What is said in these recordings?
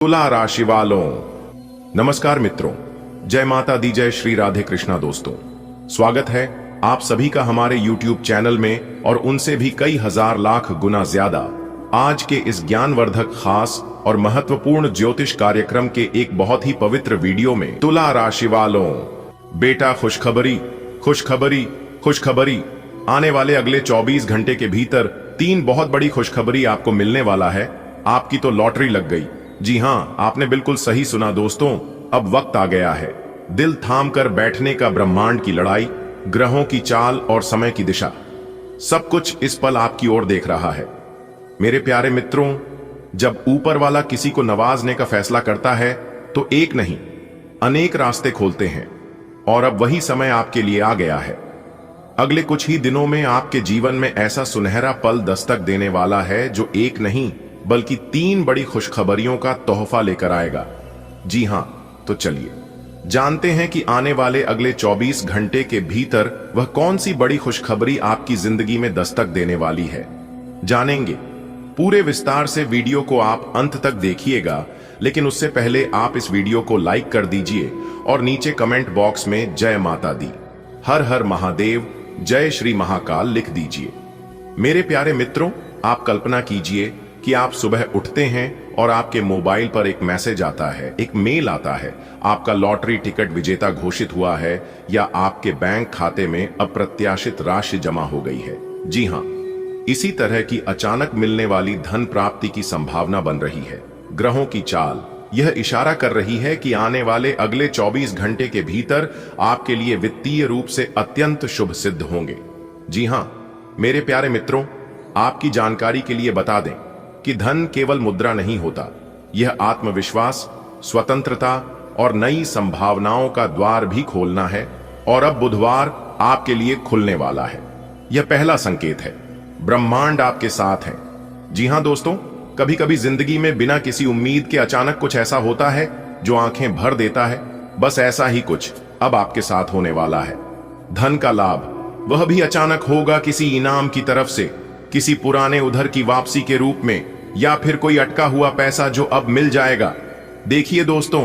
तुला राशि वालों, नमस्कार मित्रों, जय माता दी, जय श्री राधे कृष्णा। दोस्तों, स्वागत है आप सभी का हमारे YouTube चैनल में और उनसे भी कई हजार लाख गुना ज्यादा आज के इस ज्ञानवर्धक, खास और महत्वपूर्ण ज्योतिष कार्यक्रम के एक बहुत ही पवित्र वीडियो में। तुला राशि वालों, बेटा खुशखबरी, खुशखबरी, खुशखबरी। आने वाले अगले 24 घंटे के भीतर 3 बहुत बड़ी खुशखबरी आपको मिलने वाला है। आपकी तो लॉटरी लग गई। जी हाँ, आपने बिल्कुल सही सुना दोस्तों, अब वक्त आ गया है दिल थाम कर बैठने का। ब्रह्मांड की लड़ाई, ग्रहों की चाल और समय की दिशा, सब कुछ इस पल आपकी ओर देख रहा है। मेरे प्यारे मित्रों, जब ऊपर वाला किसी को नवाजने का फैसला करता है तो एक नहीं, अनेक रास्ते खोलते हैं। और अब वही समय आपके लिए आ गया है। अगले कुछ ही दिनों में आपके जीवन में ऐसा सुनहरा पल दस्तक देने वाला है जो एक नहीं बल्कि 3 बड़ी खुशखबरियों का तोहफा लेकर आएगा। जी हां, तो चलिए जानते हैं कि आने वाले अगले 24 घंटे के भीतर वह कौन सी बड़ी खुशखबरी आपकी जिंदगी में दस्तक देने वाली है। जानेंगे पूरे विस्तार से। वीडियो को आप अंत तक देखिएगा, लेकिन उससे पहले आप इस वीडियो को लाइक कर दीजिए और नीचे कमेंट बॉक्स में जय माता दी, हर हर महादेव, जय श्री महाकाल लिख दीजिए। मेरे प्यारे मित्रों, आप कल्पना कीजिए कि आप सुबह उठते हैं और आपके मोबाइल पर एक मैसेज आता है, एक मेल आता है, आपका लॉटरी टिकट विजेता घोषित हुआ है या आपके बैंक खाते में अप्रत्याशित राशि जमा हो गई है। जी हां, इसी तरह की अचानक मिलने वाली धन प्राप्ति की संभावना बन रही है। ग्रहों की चाल यह इशारा कर रही है कि आने वाले अगले 24 घंटे के भीतर आपके लिए वित्तीय रूप से अत्यंत शुभ सिद्ध होंगे। जी हां, मेरे प्यारे मित्रों, आपकी जानकारी के लिए बता दें कि धन केवल मुद्रा नहीं होता, यह आत्मविश्वास, स्वतंत्रता और नई संभावनाओं का द्वार भी खोलना है। और अब बुधवार आपके लिए खुलने वाला है। यह पहला संकेत है, ब्रह्मांड आपके साथ है। जी हां दोस्तों, कभी कभी जिंदगी में बिना किसी उम्मीद के अचानक कुछ ऐसा होता है जो आंखें भर देता है। बस ऐसा ही कुछ अब आपके साथ होने वाला है। धन का लाभ वह भी अचानक होगा, किसी इनाम की तरफ से, किसी पुराने उधर की वापसी के रूप में, या फिर कोई अटका हुआ पैसा जो अब मिल जाएगा। देखिए दोस्तों,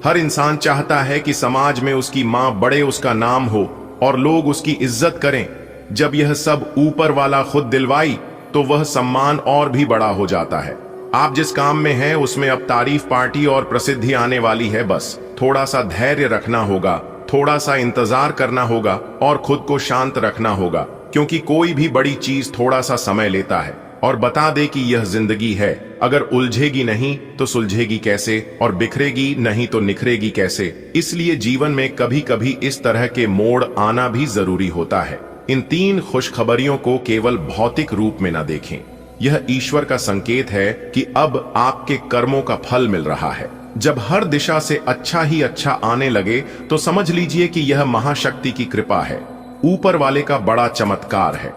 हर इंसान चाहता है कि समाज में उसकी मां बड़े, उसका नाम हो और लोग उसकी इज्जत करें। जब यह सब ऊपर वाला खुद दिलवाई तो वह सम्मान और भी बड़ा हो जाता है। आप जिस काम में हैं उसमें अब तारीफ पार्टी और प्रसिद्धि आने वाली है। बस थोड़ा सा धैर्य रखना होगा, थोड़ा सा इंतजार करना होगा और खुद को शांत रखना होगा, क्योंकि कोई भी बड़ी चीज थोड़ा सा समय लेता है। और बता दे कि यह जिंदगी है, अगर उलझेगी नहीं तो सुलझेगी कैसे, और बिखरेगी नहीं तो निखरेगी कैसे। इसलिए जीवन में कभी कभी इस तरह के मोड़ आना भी जरूरी होता है। इन 3 खुशखबरियों को केवल भौतिक रूप में न देखें, यह ईश्वर का संकेत है कि अब आपके कर्मों का फल मिल रहा है। जब हर दिशा से अच्छा ही अच्छा आने लगे तो समझ लीजिए कि यह महाशक्ति की कृपा है, ऊपर वाले का बड़ा चमत्कार है।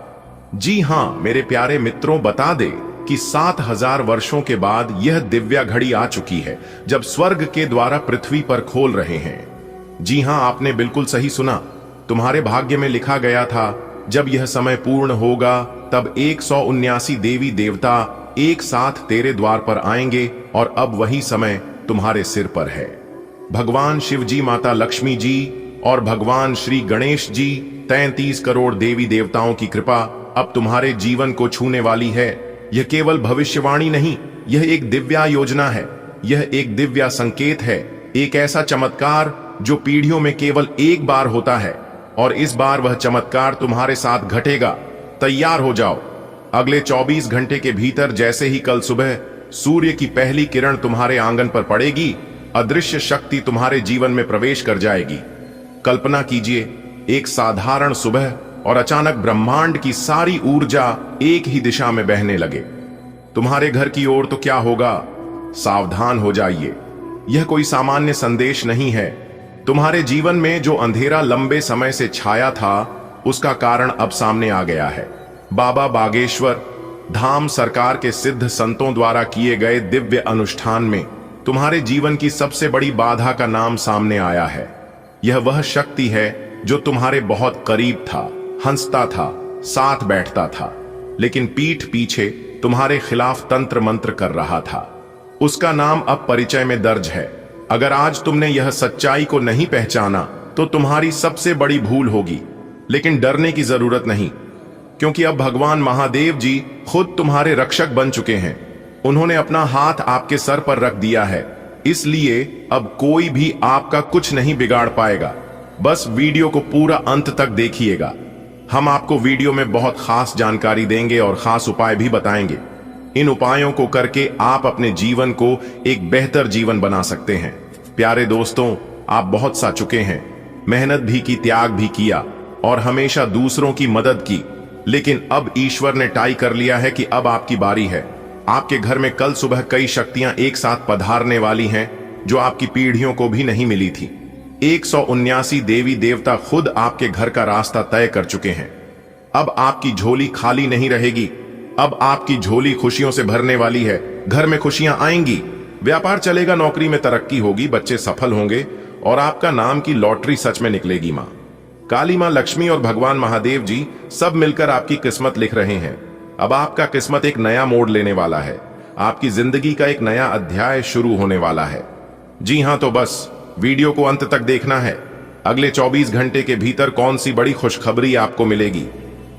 जी हां मेरे प्यारे मित्रों, बता दे कि 7000 वर्षों के बाद यह दिव्या घड़ी आ चुकी है, जब स्वर्ग के द्वारा पृथ्वी पर खोल रहे हैं। जी हां, आपने बिल्कुल सही सुना। तुम्हारे भाग्य में लिखा गया था, जब यह समय पूर्ण होगा तब 179 देवी देवता एक साथ तेरे द्वार पर आएंगे, और अब वही समय तुम्हारे सिर पर है। भगवान शिव जी, माता लक्ष्मी जी और भगवान श्री गणेश जी, 33 करोड़ देवी देवताओं की कृपा अब तुम्हारे जीवन को छूने वाली है। यह केवल भविष्यवाणी नहीं, यह एक दिव्या योजना है, यह एक दिव्या संकेत है, एक ऐसा चमत्कार जो पीढ़ियों में केवल एक बार होता है, और इस बार वह चमत्कार तुम्हारे साथ घटेगा। तैयार हो जाओ। अगले 24 घंटे के भीतर जैसे ही कल सुबह सूर्य की पहली किरण तुम्हारे आंगन पर पड़ेगी, अदृश्य शक्ति तुम्हारे जीवन में प्रवेश कर जाएगी। कल्पना कीजिए, एक साधारण सुबह और अचानक ब्रह्मांड की सारी ऊर्जा एक ही दिशा में बहने लगे तुम्हारे घर की ओर। तो क्या होगा? सावधान हो जाइए, यह कोई सामान्य संदेश नहीं है। तुम्हारे जीवन में जो अंधेरा लंबे समय से छाया था, उसका कारण अब सामने आ गया है। बाबा बागेश्वर धाम सरकार के सिद्ध संतों द्वारा किए गए दिव्य अनुष्ठान में तुम्हारे जीवन की सबसे बड़ी बाधा का नाम सामने आया है। यह वह शक्ति है जो तुम्हारे बहुत करीब था, हंसता था, साथ बैठता था, लेकिन पीठ पीछे तुम्हारे खिलाफ तंत्र मंत्र कर रहा था। उसका नाम अब परिचय में दर्ज है। अगर आज तुमने यह सच्चाई को नहीं पहचाना तो तुम्हारी सबसे बड़ी भूल होगी। लेकिन डरने की जरूरत नहीं, क्योंकि अब भगवान महादेव जी खुद तुम्हारे रक्षक बन चुके हैं। उन्होंने अपना हाथ आपके सर पर रख दिया है, इसलिए अब कोई भी आपका कुछ नहीं बिगाड़ पाएगा। बस वीडियो को पूरा अंत तक देखिएगा। हम आपको वीडियो में बहुत खास जानकारी देंगे और खास उपाय भी बताएंगे। इन उपायों को करके आप अपने जीवन को एक बेहतर जीवन बना सकते हैं। प्यारे दोस्तों, आप बहुत सा चुके हैं, मेहनत भी की, त्याग भी किया और हमेशा दूसरों की मदद की, लेकिन अब ईश्वर ने तय कर लिया है कि अब आपकी बारी है। आपके घर में कल सुबह कई शक्तियां एक साथ पधारने वाली हैं जो आपकी पीढ़ियों को भी नहीं मिली थी। 179 देवी देवता खुद आपके घर का रास्ता तय कर चुके हैं। अब आपकी झोली खाली नहीं रहेगी, अब आपकी झोली खुशियों से भरने वाली है। घर में खुशियां आएंगी, व्यापार चलेगा, नौकरी में तरक्की होगी, बच्चे सफल होंगे और आपका नाम की लॉटरी सच में निकलेगी। मां काली, मां लक्ष्मी और भगवान महादेव जी सब मिलकर आपकी किस्मत लिख रहे हैं। अब आपका किस्मत एक नया मोड़ लेने वाला है। आपकी जिंदगी का एक नया अध्याय शुरू होने वाला है। जी हां, तो बस वीडियो को अंत तक देखना है। अगले 24 घंटे के भीतर कौन सी बड़ी खुशखबरी आपको मिलेगी,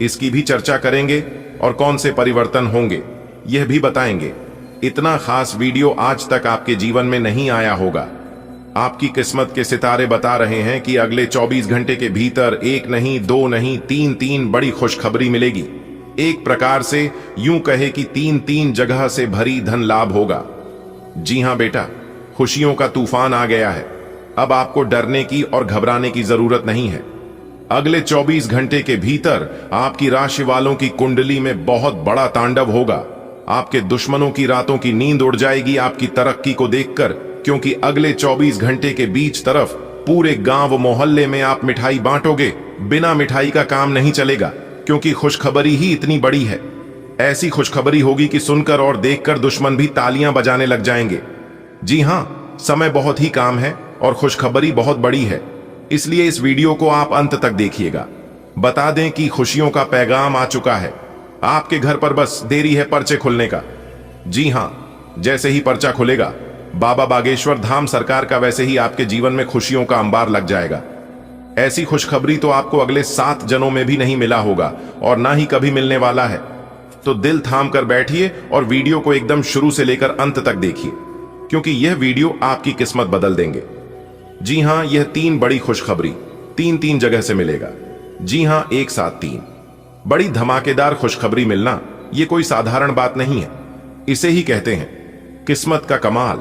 इसकी भी चर्चा करेंगे और कौन से परिवर्तन होंगे यह भी बताएंगे। इतना खास वीडियो आज तक आपके जीवन में नहीं आया होगा। आपकी किस्मत के सितारे बता रहे हैं कि अगले 24 घंटे के भीतर एक नहीं, दो नहीं, तीन बड़ी खुशखबरी मिलेगी। एक प्रकार से यूं कहे कि तीन जगह से भरी धन लाभ होगा। जी हां बेटा, खुशियों का तूफान आ गया है। अब आपको डरने की और घबराने की जरूरत नहीं है। अगले 24 घंटे के भीतर आपकी राशि वालों की कुंडली में बहुत बड़ा तांडव होगा। आपके दुश्मनों की रातों की नींद उड़ जाएगी आपकी तरक्की को देखकर, क्योंकि अगले 24 घंटे के बीच तरफ पूरे गांव मोहल्ले में आप मिठाई बांटोगे। बिना मिठाई का काम नहीं चलेगा, क्योंकि खुशखबरी ही इतनी बड़ी है। ऐसी खुशखबरी होगी कि सुनकर और देखकर दुश्मन भी तालियां बजाने लग जाएंगे। जी हां, समय बहुत ही काम है और खुशखबरी बहुत बड़ी है, इसलिए इस वीडियो को आप अंत तक देखिएगा। बता दें कि खुशियों का पैगाम आ चुका है। आपके घर पर बस देरी है पर्चे खुलने का। जी हां, जैसे ही पर्चा खुलेगा, बाबा बागेश्वर धाम सरकार का वैसे ही आपके जीवन में खुशियों का अंबार लग जाएगा। ऐसी खुशखबरी तो आपको अगले 7 जन्मों में भी नहीं मिला होगा और ना ही कभी मिलने वाला है। तो दिल थाम कर बैठिए और वीडियो को एकदम शुरू से लेकर अंत तक देखिए, क्योंकि यह वीडियो आपकी किस्मत बदल देंगे। जी हां, यह 3 बड़ी खुशखबरी तीन जगह से मिलेगा। जी हां, एक साथ 3 बड़ी धमाकेदार खुशखबरी मिलना यह कोई साधारण बात नहीं है। इसे ही कहते हैं किस्मत का कमाल,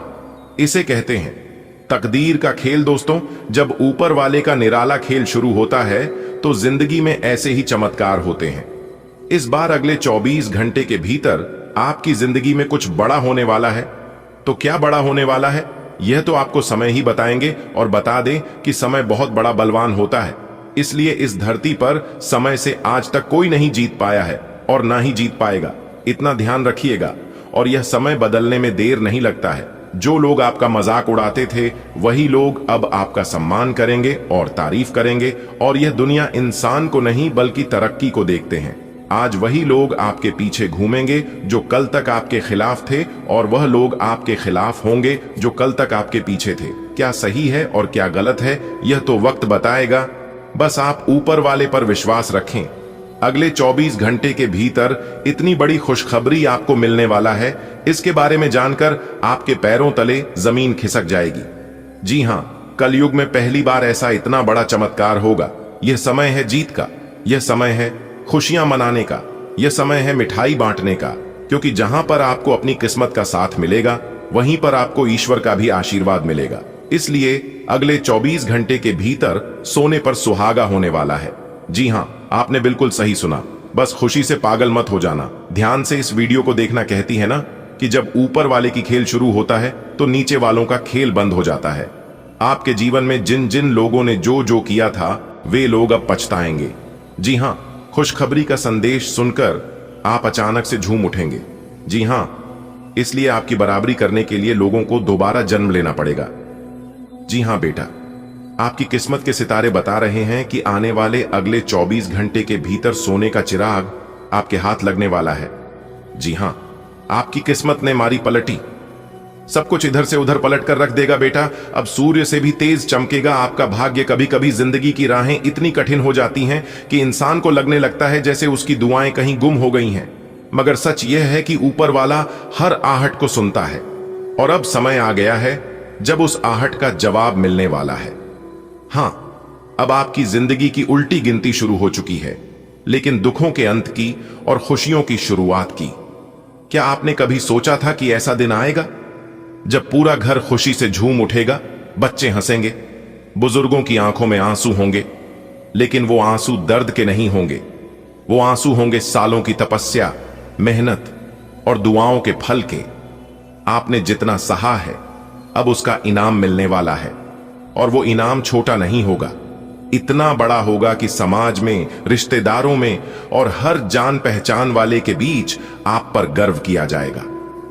इसे कहते हैं तकदीर का खेल। दोस्तों, जब ऊपर वाले का निराला खेल शुरू होता है तो जिंदगी में ऐसे ही चमत्कार होते हैं। इस बार अगले 24 घंटे के भीतर आपकी जिंदगी में कुछ बड़ा होने वाला है। तो क्या बड़ा होने वाला है, यह तो आपको समय ही बताएंगे। और बता दें कि समय बहुत बड़ा बलवान होता है, इसलिए इस धरती पर समय से आज तक कोई नहीं जीत पाया है और ना ही जीत पाएगा। इतना ध्यान रखिएगा। और यह समय बदलने में देर नहीं लगता है। जो लोग आपका मजाक उड़ाते थे, वही लोग अब आपका सम्मान करेंगे और तारीफ करेंगे। और यह दुनिया इंसान को नहीं बल्कि तरक्की को देखते हैं। आज वही लोग आपके पीछे घूमेंगे जो कल तक आपके खिलाफ थे, और वह लोग आपके खिलाफ होंगे जो कल तक आपके पीछे थे। क्या सही है और क्या गलत है, यह तो वक्त बताएगा। बस आप ऊपर वाले पर विश्वास रखें। अगले 24 घंटे के भीतर इतनी बड़ी खुशखबरी आपको मिलने वाला है, इसके बारे में जानकर आपके पैरों तले जमीन खिसक जाएगी। जी हां, कलयुग में पहली बार ऐसा इतना बड़ा चमत्कार होगा। यह समय है जीत का, यह समय है खुशियां मनाने का, यह समय है मिठाई बांटने का। क्योंकि जहां पर आपको अपनी किस्मत का साथ मिलेगा, वहीं पर आपको ईश्वर का भी आशीर्वाद मिलेगा। इसलिए अगले 24 घंटे के भीतर सोने पर सुहागा होने वाला है। जी हां, आपने बिल्कुल सही सुना। बस खुशी से पागल मत हो जाना। ध्यान से इस वीडियो को देखना। कहती है ना कि जब ऊपर वाले की खेल शुरू होता है तो नीचे वालों का खेल बंद हो जाता है। आपके जीवन में जिन जिन लोगों ने जो जो किया था, वे लोग अब पछताएंगे। जी हां, खुशखबरी का संदेश सुनकर आप अचानक से झूम उठेंगे। जी हां, इसलिए आपकी बराबरी करने के लिए लोगों को दोबारा जन्म लेना पड़ेगा। जी हां बेटा, आपकी किस्मत के सितारे बता रहे हैं कि आने वाले अगले 24 घंटे के भीतर सोने का चिराग आपके हाथ लगने वाला है। जी हां, आपकी किस्मत ने मारी पलटी। सब कुछ इधर से उधर पलट कर रख देगा बेटा। अब सूर्य से भी तेज चमकेगा आपका भाग्य। कभी कभी जिंदगी की राहें इतनी कठिन हो जाती हैं कि इंसान को लगने लगता है जैसे उसकी दुआएं कहीं गुम हो गई हैं, मगर सच यह है कि ऊपर वाला हर आहट को सुनता है। और अब समय आ गया है जब उस आहट का जवाब मिलने वाला है। हां, अब आपकी जिंदगी की उल्टी गिनती शुरू हो चुकी है, लेकिन दुखों के अंत की और खुशियों की शुरुआत की। क्या आपने कभी सोचा था कि ऐसा दिन आएगा जब पूरा घर खुशी से झूम उठेगा, बच्चे हंसेंगे, बुजुर्गों की आंखों में आंसू होंगे, लेकिन वो आंसू दर्द के नहीं होंगे। वो आंसू होंगे सालों की तपस्या, मेहनत और दुआओं के फल के। आपने जितना सहा है, अब उसका इनाम मिलने वाला है। और वो इनाम छोटा नहीं होगा, इतना बड़ा होगा कि समाज में, रिश्तेदारों में और हर जान पहचान वाले के बीच आप पर गर्व किया जाएगा।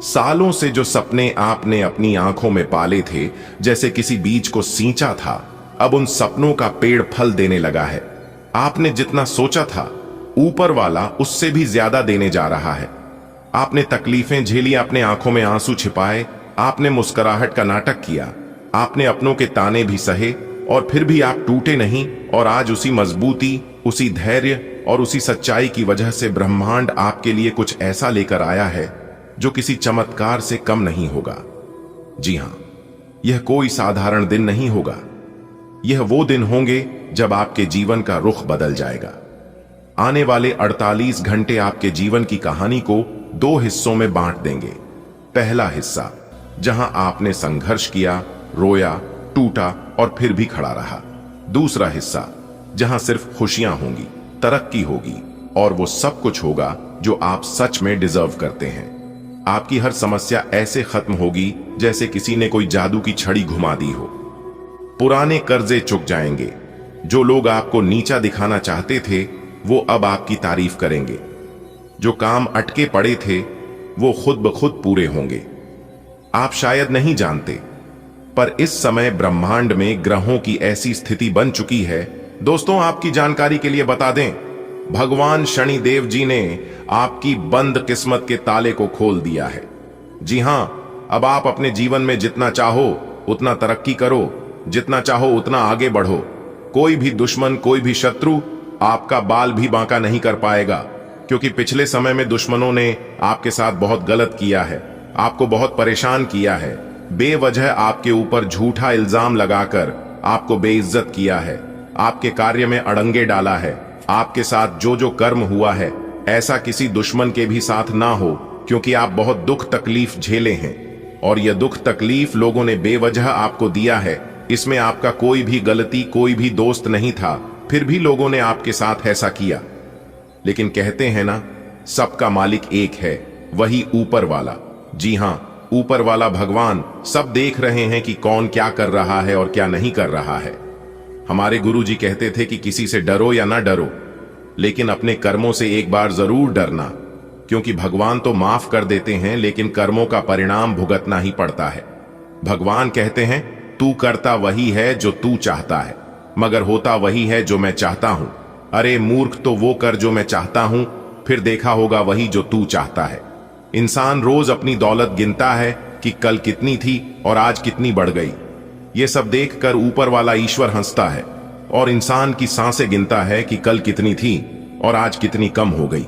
सालों से जो सपने आपने अपनी आंखों में पाले थे, जैसे किसी बीज को सींचा था, अब उन सपनों का पेड़ फल देने लगा है। आपने जितना सोचा था, ऊपर वाला उससे भी ज्यादा देने जा रहा है। आपने तकलीफें झेली, आपने आंखों में आंसू छिपाए, आपने मुस्कुराहट का नाटक किया, आपने अपनों के ताने भी सहे, और फिर भी आप टूटे नहीं। और आज उसी मजबूती, उसी धैर्य और उसी सच्चाई की वजह से ब्रह्मांड आपके लिए कुछ ऐसा लेकर आया है जो किसी चमत्कार से कम नहीं होगा। जी हां, यह कोई साधारण दिन नहीं होगा। यह वो दिन होंगे जब आपके जीवन का रुख बदल जाएगा। आने वाले 48 घंटे आपके जीवन की कहानी को 2 हिस्सों में बांट देंगे। पहला हिस्सा, जहां आपने संघर्ष किया, रोया, टूटा और फिर भी खड़ा रहा। दूसरा हिस्सा, जहां सिर्फ खुशियां होंगी, तरक्की होगी और वो सब कुछ होगा जो आप सच में डिजर्व करते हैं। आपकी हर समस्या ऐसे खत्म होगी जैसे किसी ने कोई जादू की छड़ी घुमा दी हो। पुराने कर्जे चुक जाएंगे। जो लोग आपको नीचा दिखाना चाहते थे, वो अब आपकी तारीफ करेंगे। जो काम अटके पड़े थे, वो खुद ब खुद पूरे होंगे। आप शायद नहीं जानते, पर इस समय ब्रह्मांड में ग्रहों की ऐसी स्थिति बन चुकी है। दोस्तों, आपकी जानकारी के लिए बता दें, भगवान शनि देव जी ने आपकी बंद किस्मत के ताले को खोल दिया है। जी हां, अब आप अपने जीवन में जितना चाहो उतना तरक्की करो, जितना चाहो उतना आगे बढ़ो। कोई भी दुश्मन, कोई भी शत्रु आपका बाल भी बांका नहीं कर पाएगा, क्योंकि पिछले समय में दुश्मनों ने आपके साथ बहुत गलत किया है, आपको बहुत परेशान किया है, बेवजह आपके ऊपर झूठा इल्जाम लगाकर आपको बेइज्जत किया है, आपके कार्य में अड़ंगे डाला है। आपके साथ जो जो कर्म हुआ है, ऐसा किसी दुश्मन के भी साथ ना हो, क्योंकि आप बहुत दुख तकलीफ झेले हैं और यह दुख तकलीफ लोगों ने बेवजह आपको दिया है। इसमें आपका कोई भी गलती, कोई भी दोस्त नहीं था, फिर भी लोगों ने आपके साथ ऐसा किया। लेकिन कहते हैं ना, सबका मालिक एक है, वही ऊपर वाला। जी हां, ऊपर वाला भगवान सब देख रहे हैं कि कौन क्या कर रहा है और क्या नहीं कर रहा है। हमारे गुरु जी कहते थे कि किसी से डरो या ना डरो, लेकिन अपने कर्मों से एक बार जरूर डरना, क्योंकि भगवान तो माफ कर देते हैं, लेकिन कर्मों का परिणाम भुगतना ही पड़ता है। भगवान कहते हैं, तू करता वही है जो तू चाहता है, मगर होता वही है जो मैं चाहता हूं। अरे मूर्ख, तो वो कर जो मैं चाहता हूं, फिर देखा होगा वही जो तू चाहता है। इंसान रोज अपनी दौलत गिनता है कि कल कितनी थी और आज कितनी बढ़ गई। ये सब देखकर ऊपर वाला ईश्वर हंसता है और इंसान की सांसें गिनता है कि कल कितनी थी और आज कितनी कम हो गई।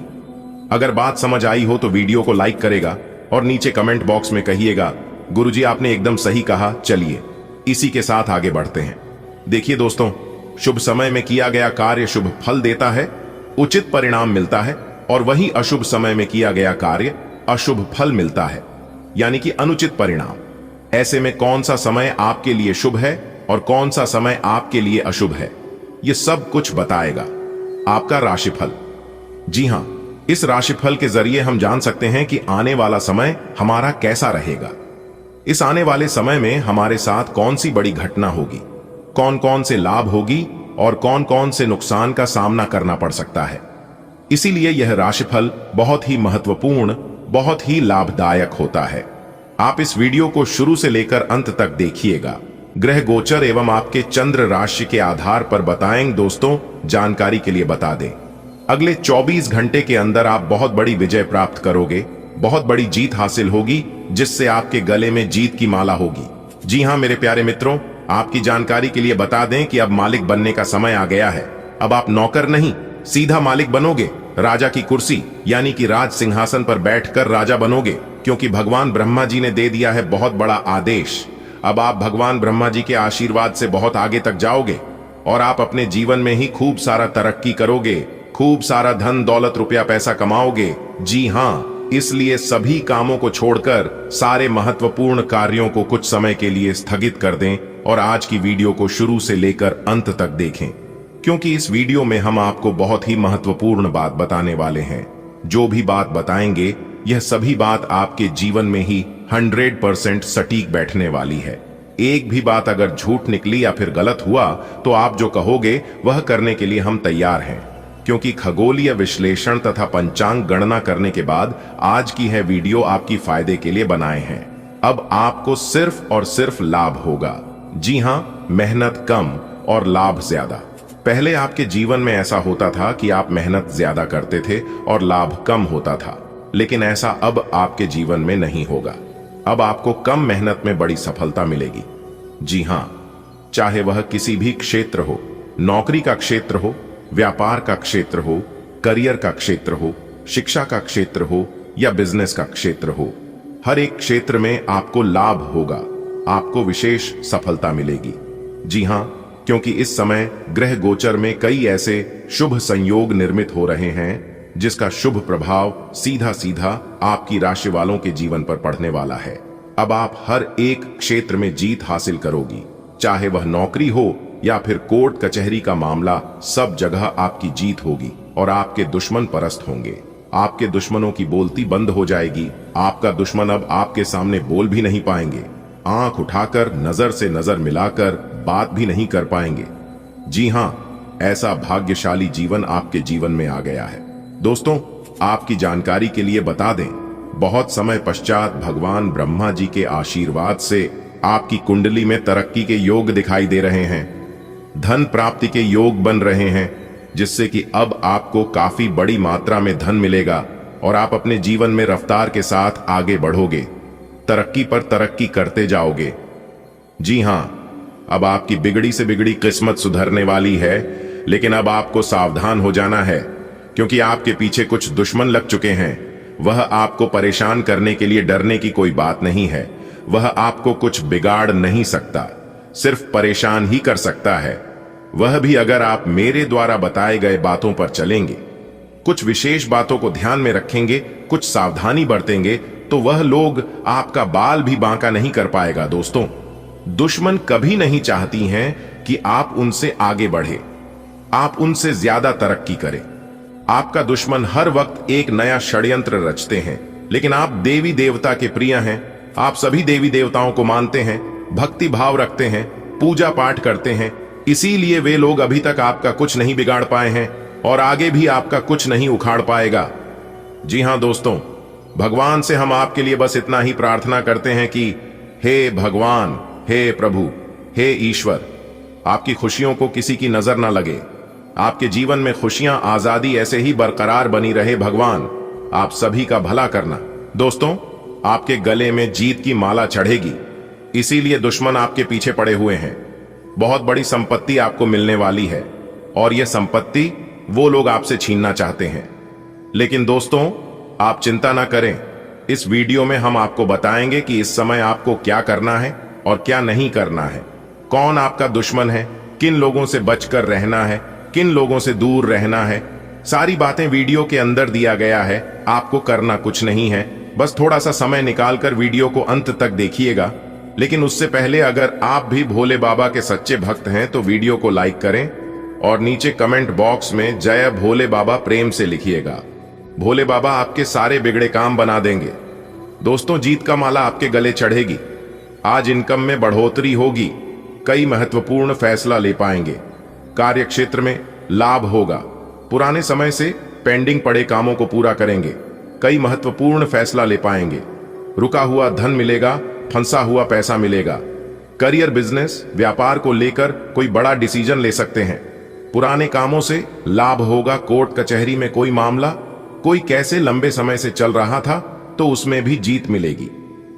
अगर बात समझ आई हो तो वीडियो को लाइक करेगा और नीचे कमेंट बॉक्स में कहिएगा, गुरुजी आपने एकदम सही कहा। चलिए इसी के साथ आगे बढ़ते हैं। देखिए दोस्तों, शुभ समय में किया गया कार्य शुभ फल देता है, उचित परिणाम मिलता है, और वही अशुभ समय में किया गया कार्य अशुभ फल मिलता है, यानी कि अनुचित परिणाम। ऐसे में कौन सा समय आपके लिए शुभ है और कौन सा समय आपके लिए अशुभ है, यह सब कुछ बताएगा आपका राशिफल। जी हां, इस राशिफल के जरिए हम जान सकते हैं कि आने वाला समय हमारा कैसा रहेगा। इस आने वाले समय में हमारे साथ कौन सी बड़ी घटना होगी, कौन कौन से लाभ होगी और कौन कौन से नुकसान का सामना करना पड़ सकता है। इसीलिए यह राशिफल बहुत ही महत्वपूर्ण, बहुत ही लाभदायक होता है। आप इस वीडियो को शुरू से लेकर अंत तक देखिएगा। ग्रह गोचर एवं आपके चंद्र राशि के आधार पर बताएंगे। दोस्तों, जानकारी के लिए बता दें, अगले 24 घंटे के अंदर आप बहुत बड़ी विजय प्राप्त करोगे। बहुत बड़ी जीत हासिल होगी, जिससे आपके गले में जीत की माला होगी। जी हां मेरे प्यारे मित्रों, आपकी जानकारी के लिए बता दें कि अब मालिक बनने का समय आ गया है। अब आप नौकर नहीं, सीधा मालिक बनोगे। राजा की कुर्सी यानी कि राज सिंहासन पर बैठकर राजा बनोगे, क्योंकि भगवान ब्रह्मा जी ने दे दिया है बहुत बड़ा आदेश। अब आप भगवान ब्रह्मा जी के आशीर्वाद से बहुत आगे तक जाओगे और आप अपने जीवन में ही खूब सारा तरक्की करोगे, खूब सारा धन दौलत रुपया पैसा कमाओगे। जी हां, इसलिए सभी कामों को छोड़कर सारे महत्वपूर्ण कार्यों को कुछ समय के लिए स्थगित कर दें और आज की वीडियो को शुरू से लेकर अंत तक देखें, क्योंकि इस वीडियो में हम आपको बहुत ही महत्वपूर्ण बात बताने वाले हैं। जो भी बात बताएंगे यह सभी बात आपके जीवन में ही 100% सटीक बैठने वाली है। एक भी बात अगर झूठ निकली या फिर गलत हुआ तो आप जो कहोगे वह करने के लिए हम तैयार हैं, क्योंकि खगोलीय विश्लेषण तथा पंचांग गणना करने के बाद आज की है वीडियो आपकी फायदे के लिए बनाए हैं। अब आपको सिर्फ और सिर्फ लाभ होगा। जी हां, मेहनत कम और लाभ ज्यादा। पहले आपके जीवन में ऐसा होता था कि आप मेहनत ज्यादा करते थे और लाभ कम होता था, लेकिन ऐसा अब आपके जीवन में नहीं होगा। अब आपको कम मेहनत में बड़ी सफलता मिलेगी। जी हां, चाहे वह किसी भी क्षेत्र हो, नौकरी का क्षेत्र हो, व्यापार का क्षेत्र हो, करियर का क्षेत्र हो, शिक्षा का क्षेत्र हो या बिजनेस का क्षेत्र हो, हर एक क्षेत्र में आपको लाभ होगा, आपको विशेष सफलता मिलेगी। जी हां, क्योंकि इस समय ग्रह गोचर में कई ऐसे शुभ संयोग निर्मित हो रहे हैं जिसका शुभ प्रभाव सीधा सीधा आपकी राशि वालों के जीवन पर पड़ने वाला है। अब आप हर एक क्षेत्र में जीत हासिल करोगी, चाहे वह नौकरी हो या फिर कोर्ट कचहरी का मामला, सब जगह आपकी जीत होगी और आपके दुश्मन परस्त होंगे। आपके दुश्मनों की बोलती बंद हो जाएगी। आपका दुश्मन अब आपके सामने बोल भी नहीं पाएंगे, आंख उठाकर नजर से नजर मिलाकर बात भी नहीं कर पाएंगे। जी हां, ऐसा भाग्यशाली जीवन आपके जीवन में आ गया है। दोस्तों, आपकी जानकारी के लिए बता दें, बहुत समय पश्चात भगवान ब्रह्मा जी के आशीर्वाद से आपकी कुंडली में तरक्की के योग दिखाई दे रहे हैं, धन प्राप्ति के योग बन रहे हैं, जिससे कि अब आपको काफी बड़ी मात्रा में धन मिलेगा और आप अपने जीवन में रफ्तार के साथ आगे बढ़ोगे, तरक्की पर तरक्की करते जाओगे। जी हां, अब आपकी बिगड़ी से बिगड़ी किस्मत सुधरने वाली है, लेकिन अब आपको सावधान हो जाना है, क्योंकि आपके पीछे कुछ दुश्मन लग चुके हैं। वह आपको परेशान करने के लिए डरने की कोई बात नहीं है। वह आपको कुछ बिगाड़ नहीं सकता, सिर्फ परेशान ही कर सकता है। वह भी अगर आप मेरे द्वारा बताए गए बातों पर चलेंगे, कुछ विशेष बातों को ध्यान में रखेंगे, कुछ सावधानी बरतेंगे, तो वह लोग आपका बाल भी बांका नहीं कर पाएगा। दोस्तों, दुश्मन कभी नहीं चाहती हैं कि आप उनसे आगे बढ़े, आप उनसे ज्यादा तरक्की करें। आपका दुश्मन हर वक्त एक नया षड्यंत्र रचते हैं, लेकिन आप देवी देवता के प्रिय हैं। आप सभी देवी देवताओं को मानते हैं, भक्ति भाव रखते हैं, पूजा पाठ करते हैं, इसीलिए वे लोग अभी तक आपका कुछ नहीं बिगाड़ पाए हैं और आगे भी आपका कुछ नहीं उखाड़ पाएगा। जी हां दोस्तों, भगवान से हम आपके लिए बस इतना ही प्रार्थना करते हैं कि हे भगवान, हे प्रभु, हे ईश्वर, आपकी खुशियों को किसी की नजर ना लगे, आपके जीवन में खुशियां, आजादी ऐसे ही बरकरार बनी रहे। भगवान आप सभी का भला करना। दोस्तों, आपके गले में जीत की माला चढ़ेगी, इसीलिए दुश्मन आपके पीछे पड़े हुए हैं। बहुत बड़ी संपत्ति आपको मिलने वाली है और यह संपत्ति वो लोग आपसे छीनना चाहते हैं। लेकिन दोस्तों, आप चिंता ना करें, इस वीडियो में हम आपको बताएंगे कि इस समय आपको क्या करना है और क्या नहीं करना है, कौन आपका दुश्मन है, किन लोगों से बचकर रहना है, किन लोगों से दूर रहना है। सारी बातें वीडियो के अंदर दिया गया है। आपको करना कुछ नहीं है, बस थोड़ा सा समय निकालकर वीडियो को अंत तक देखिएगा। लेकिन उससे पहले अगर आप भी भोले बाबा के सच्चे भक्त हैं तो वीडियो को लाइक करें और नीचे कमेंट बॉक्स में जय भोले बाबा प्रेम से लिखिएगा। भोले बाबा आपके सारे बिगड़े काम बना देंगे। दोस्तों, जीत का माला आपके गले चढ़ेगी। आज इनकम में बढ़ोतरी होगी, कई महत्वपूर्ण फैसला ले पाएंगे, कार्य क्षेत्र में लाभ होगा, पुराने समय से पेंडिंग पड़े कामों को पूरा करेंगे, कई महत्वपूर्ण फैसला ले पाएंगे, रुका हुआ धन मिलेगा, फंसा हुआ पैसा मिलेगा, करियर बिजनेस व्यापार को लेकर कोई बड़ा डिसीजन ले सकते हैं, पुराने कामों से लाभ होगा, कोर्ट कचहरी में कोई मामला, कोई कैसे लंबे समय से चल रहा था तो उसमें भी जीत मिलेगी।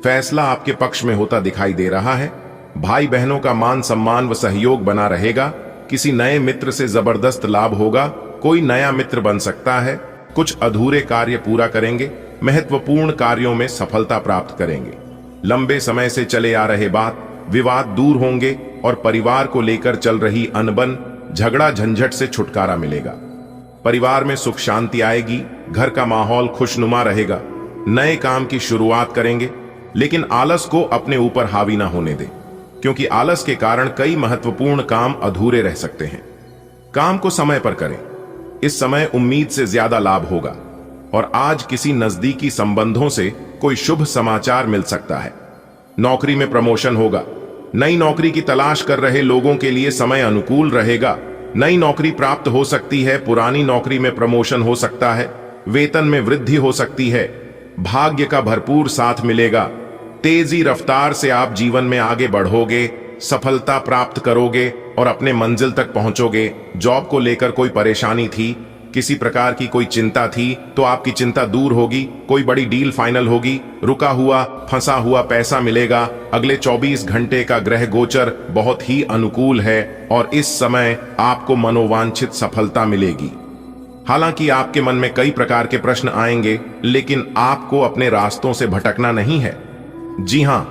फैसला आपके पक्ष में होता दिखाई दे रहा है। भाई बहनों का मान सम्मान व सहयोग बना रहेगा। किसी नए मित्र से जबरदस्त लाभ होगा। कोई नया मित्र बन सकता है। कुछ अधूरे कार्य पूरा करेंगे। महत्वपूर्ण कार्यों में सफलता प्राप्त करेंगे। लंबे समय से चले आ रहे बात विवाद दूर होंगे और परिवार को लेकर चल रही अनबन झगड़ा झंझट से छुटकारा मिलेगा। परिवार में सुख शांति आएगी। घर का माहौल खुशनुमा रहेगा। नए काम की शुरुआत करेंगे, लेकिन आलस को अपने ऊपर हावी ना होने दें, क्योंकि आलस के कारण कई महत्वपूर्ण काम अधूरे रह सकते हैं। काम को समय पर करें। इस समय उम्मीद से ज्यादा लाभ होगा और आज किसी नजदीकी संबंधों से कोई शुभ समाचार मिल सकता है। नौकरी में प्रमोशन होगा। नई नौकरी की तलाश कर रहे लोगों के लिए समय अनुकूल रहेगा। नई नौकरी प्राप्त हो सकती है। पुरानी नौकरी में प्रमोशन हो सकता है। वेतन में वृद्धि हो सकती है। भाग्य का भरपूर साथ मिलेगा। तेजी रफ्तार से आप जीवन में आगे बढ़ोगे, सफलता प्राप्त करोगे और अपने मंजिल तक पहुंचोगे। जॉब को लेकर कोई परेशानी थी, किसी प्रकार की कोई चिंता थी, तो आपकी चिंता दूर होगी। कोई बड़ी डील फाइनल होगी। रुका हुआ फंसा हुआ पैसा मिलेगा। अगले 24 घंटे का ग्रह गोचर बहुत ही अनुकूल है और इस समय आपको मनोवांछित सफलता मिलेगी। हालांकि आपके मन में कई प्रकार के प्रश्न आएंगे, लेकिन आपको अपने रास्तों से भटकना नहीं है। जी हां,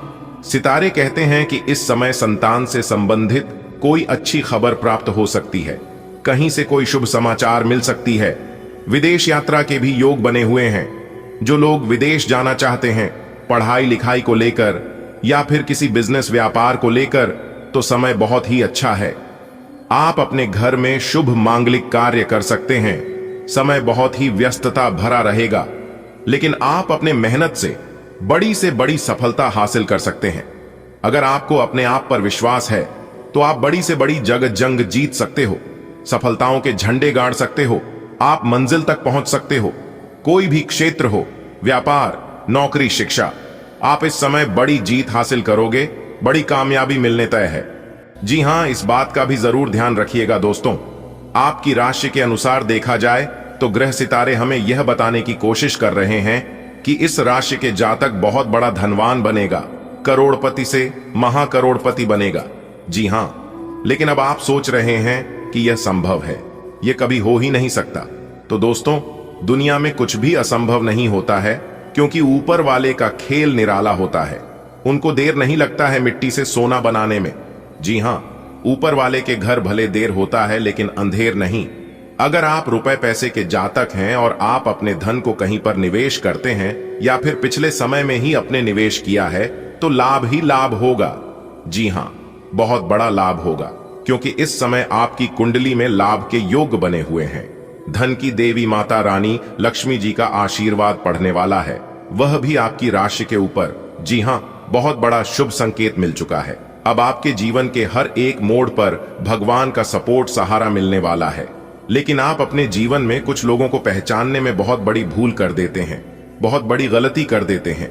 सितारे कहते हैं कि इस समय संतान से संबंधित कोई अच्छी खबर प्राप्त हो सकती है। कहीं से कोई शुभ समाचार मिल सकती है। विदेश यात्रा के भी योग बने हुए हैं। जो लोग विदेश जाना चाहते हैं, पढ़ाई लिखाई को लेकर या फिर किसी बिजनेस व्यापार को लेकर, तो समय बहुत ही अच्छा है। आप अपने घर में शुभ मांगलिक कार्य कर सकते हैं। समय बहुत ही व्यस्तता भरा रहेगा, लेकिन आप अपने मेहनत से बड़ी सफलता हासिल कर सकते हैं। अगर आपको अपने आप पर विश्वास है, तो आप बड़ी से बड़ी जंग जीत सकते हो। सफलताओं के झंडे गाड़ सकते हो। आप मंजिल तक पहुंच सकते हो। कोई भी क्षेत्र हो, व्यापार, नौकरी, शिक्षा, आप इस समय बड़ी जीत हासिल करोगे। बड़ी कामयाबी मिलने तय है। जी हां, इस बात का भी जरूर ध्यान रखिएगा दोस्तों। आपकी राशि के अनुसार देखा जाए तो ग्रह सितारे हमें यह बताने की कोशिश कर रहे हैं कि इस राशि के जातक बहुत बड़ा धनवान बनेगा। करोड़पति से महाकरोड़पति बनेगा। जी हां, लेकिन अब आप सोच रहे हैं कि यह संभव है, यह कभी हो ही नहीं सकता। तो दोस्तों, दुनिया में कुछ भी असंभव नहीं होता है, क्योंकि ऊपर वाले का खेल निराला होता है। उनको देर नहीं लगता है मिट्टी से सोना बनाने में। जी हां, ऊपर वाले के घर भले देर होता है, लेकिन अंधेर नहीं। अगर आप रुपए पैसे के जातक हैं और आप अपने धन को कहीं पर निवेश करते हैं या फिर पिछले समय में ही अपने निवेश किया है, तो लाभ ही लाभ होगा। जी हां, बहुत बड़ा लाभ होगा, क्योंकि इस समय आपकी कुंडली में लाभ के योग बने हुए हैं। धन की देवी माता रानी लक्ष्मी जी का आशीर्वाद पढ़ने वाला है, वह भी आपकी राशि के ऊपर। जी हां, बहुत बड़ा शुभ संकेत मिल चुका है। अब आपके जीवन के हर एक मोड़ पर भगवान का सपोर्ट सहारा मिलने वाला है। लेकिन आप अपने जीवन में कुछ लोगों को पहचानने में बहुत बड़ी भूल कर देते हैं, बहुत बड़ी गलती कर देते हैं।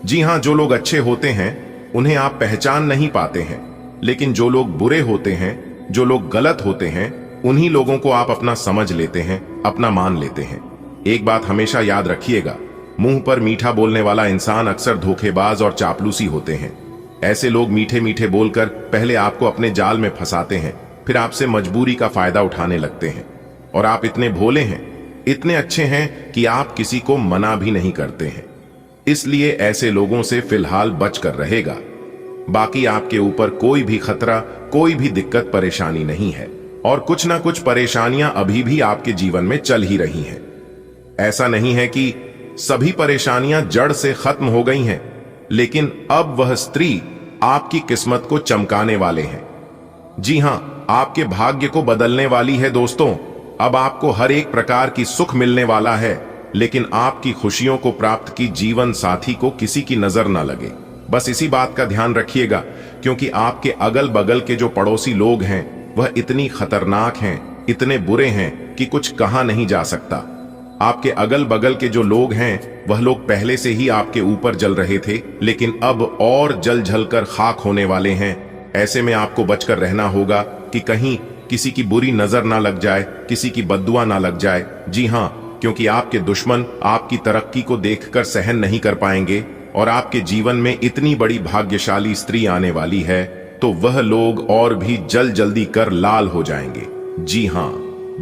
जी हां, जो लोग अच्छे होते हैं उन्हें आप पहचान नहीं पाते हैं, लेकिन जो लोग बुरे होते हैं, जो लोग गलत होते हैं, उन्हीं लोगों को आप अपना समझ लेते हैं, अपना मान लेते हैं। एक बात हमेशा याद रखिएगा, मुंह पर मीठा बोलने वाला इंसान अक्सर धोखेबाज और चापलूसी होते हैं। ऐसे लोग मीठे मीठे बोलकर पहले आपको अपने जाल में फंसाते हैं, फिर आपसे मजबूरी का फायदा उठाने लगते हैं। और आप इतने भोले हैं, इतने अच्छे हैं कि आप किसी को मना भी नहीं करते हैं। इसलिए ऐसे लोगों से फिलहाल बचकर रहेगा। बाकी आपके ऊपर कोई भी खतरा, कोई भी दिक्कत परेशानी नहीं है, और कुछ ना कुछ परेशानियां अभी भी आपके जीवन में चल ही रही हैं। ऐसा नहीं है कि सभी परेशानियां जड़ से खत्म हो गई हैं, लेकिन अब वह स्त्री आपकी किस्मत को चमकाने वाले हैं। जी हां, आपके भाग्य को बदलने वाली है दोस्तों। अब आपको हर एक प्रकार की सुख मिलने वाला है, लेकिन आपकी खुशियों को प्राप्त की जीवन साथी को किसी की नजर ना लगे। बस इसी बात का ध्यान रखिएगा, क्योंकि आपके अगल बगल के जो पड़ोसी लोग हैं वह इतनी खतरनाक हैं, इतने बुरे हैं कि कुछ कहा नहीं जा सकता। आपके अगल बगल के जो लोग हैं वह लोग पहले से ही आपके ऊपर जल रहे थे, लेकिन अब और जल जलकर खाक होने वाले हैं। ऐसे में आपको बचकर रहना होगा कि कहीं किसी की बुरी नजर ना लग जाए, किसी की बद्दुआ ना लग जाए। जी हां, क्योंकि आपके दुश्मन आपकी तरक्की को देखकर सहन नहीं कर पाएंगे और आपके जीवन में इतनी बड़ी भाग्यशाली स्त्री आने वाली है तो वह लोग और भी जल्दी कर लाल हो जाएंगे। जी हां,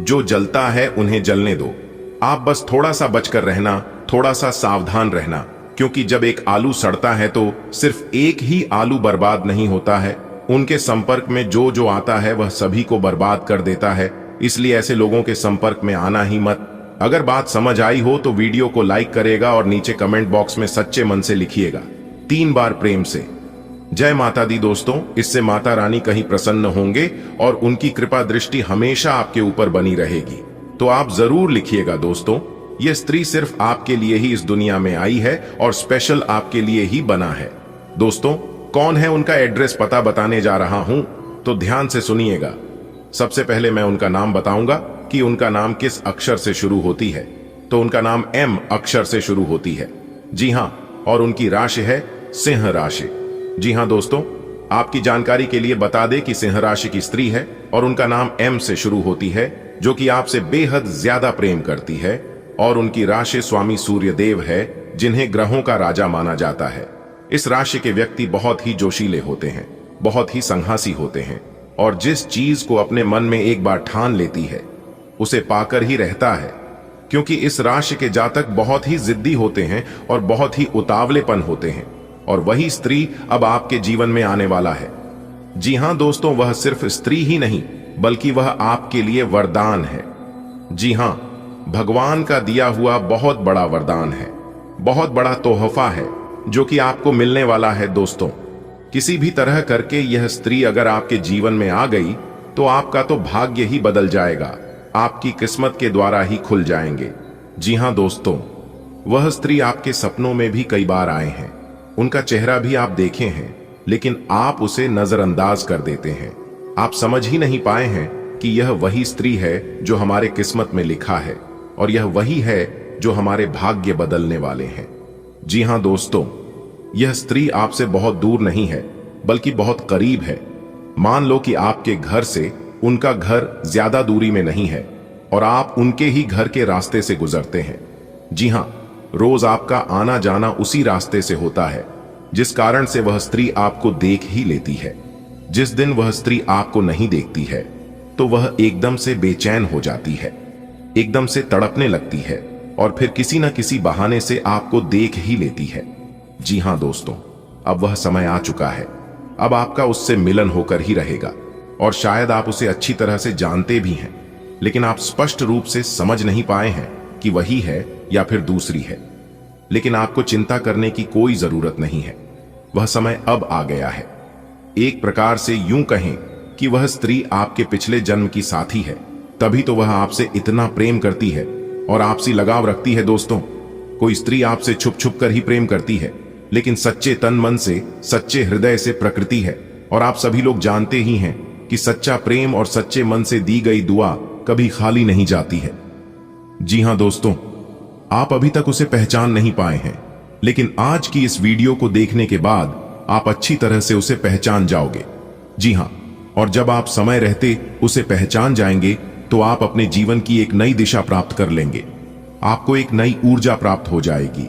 जो जलता है उन्हें जलने दो। आप बस थोड़ा सा बचकर रहना, थोड़ा सा सावधान रहना, क्योंकि जब एक आलू सड़ता है तो सिर्फ एक ही आलू बर्बाद नहीं होता है, उनके संपर्क में जो जो आता है वह सभी को बर्बाद कर देता है। इसलिए ऐसे लोगों के संपर्क में आना ही मत। अगर बात समझ आई हो तो वीडियो को लाइक करेगा और नीचे कमेंट बॉक्स में सच्चे मन से लिखिएगा 3 बार प्रेम से जय माता दी। दोस्तों, इससे माता रानी कहीं प्रसन्न होंगे और उनकी कृपा दृष्टि हमेशा आपके ऊपर बनी रहेगी। तो आप जरूर लिखिएगा दोस्तों, यह स्त्री सिर्फ आपके लिए ही इस दुनिया में आई है और स्पेशल आपके लिए ही बना है। दोस्तों, कौन है उनका एड्रेस पता बताने जा रहा हूं, तो ध्यान से सुनिएगा। सबसे पहले मैं उनका नाम बताऊंगा कि उनका नाम किस अक्षर से शुरू होती है। तो उनका नाम M अक्षर से शुरू होती है। जी हां, और उनकी राशि है सिंह राशि। जी हां दोस्तों, आपकी जानकारी के लिए बता दें कि सिंह राशि की स्त्री है और उनका नाम M से शुरू होती है, जो कि आपसे बेहद ज्यादा प्रेम करती है। और उनकी राशि स्वामी सूर्य देव है, जिन्हें ग्रहों का राजा माना जाता है। इस राशि के व्यक्ति बहुत ही जोशीले होते हैं, बहुत ही संहासी होते हैं और जिस चीज को अपने मन में एक बार ठान लेती है उसे पाकर ही रहता है, क्योंकि इस राशि के जातक बहुत ही जिद्दी होते हैं और बहुत ही उतावलेपन होते हैं। और वही स्त्री अब आपके जीवन में आने वाला है। जी हां दोस्तों, वह सिर्फ स्त्री ही नहीं बल्कि वह आपके लिए वरदान है। जी हां, भगवान का दिया हुआ बहुत बड़ा वरदान है, बहुत बड़ा तोहफा है जो कि आपको मिलने वाला है। दोस्तों, किसी भी तरह करके यह स्त्री अगर आपके जीवन में आ गई तो आपका तो भाग्य ही बदल जाएगा, आपकी किस्मत के द्वारा ही खुल जाएंगे। जी हां दोस्तों, वह स्त्री आपके सपनों में भी कई बार आए हैं, उनका चेहरा भी आप देखे हैं, लेकिन आप उसे नजरअंदाज कर देते हैं। आप समझ ही नहीं पाए हैं कि यह वही स्त्री है जो हमारे किस्मत में लिखा है और यह वही है जो हमारे भाग्य बदलने वाले हैं। जी हां दोस्तों, यह स्त्री आपसे बहुत दूर नहीं है बल्कि बहुत करीब है। मान लो कि आपके घर से उनका घर ज्यादा दूरी में नहीं है और आप उनके ही घर के रास्ते से गुजरते हैं। जी हां, रोज आपका आना जाना उसी रास्ते से होता है, जिस कारण से वह स्त्री आपको देख ही लेती है। जिस दिन वह स्त्री आपको नहीं देखती है तो वह एकदम से बेचैन हो जाती है, एकदम से तड़पने लगती है और फिर किसी न किसी बहाने से आपको देख ही लेती है। जी हां दोस्तों, अब वह समय आ चुका है। अब आपका उससे मिलन होकर ही रहेगा और शायद आप उसे अच्छी तरह से जानते भी हैं, लेकिन आप स्पष्ट रूप से समझ नहीं पाए हैं कि वही है या फिर दूसरी है। लेकिन आपको चिंता करने की कोई जरूरत नहीं है, वह समय अब आ गया है। एक प्रकार से यूं कहें कि वह स्त्री आपके पिछले जन्म की साथी है, तभी तो वह आपसे इतना प्रेम करती है और आपसी लगाव रखती है। दोस्तों, कोई स्त्री आपसे छुप छुप कर ही प्रेम करती है, लेकिन सच्चे तन मन से, सच्चे हृदय से प्रकृति है। और आप सभी लोग जानते ही हैं कि सच्चा प्रेम और सच्चे मन से दी गई दुआ कभी खाली नहीं जाती है। जी हां दोस्तों, आप अभी तक उसे पहचान नहीं पाए हैं, लेकिन आज की इस वीडियो को देखने के बाद आप अच्छी तरह से उसे पहचान जाओगे। जी हां, और जब आप समय रहते उसे पहचान जाएंगे तो आप अपने जीवन की एक नई दिशा प्राप्त कर लेंगे, आपको एक नई ऊर्जा प्राप्त हो जाएगी।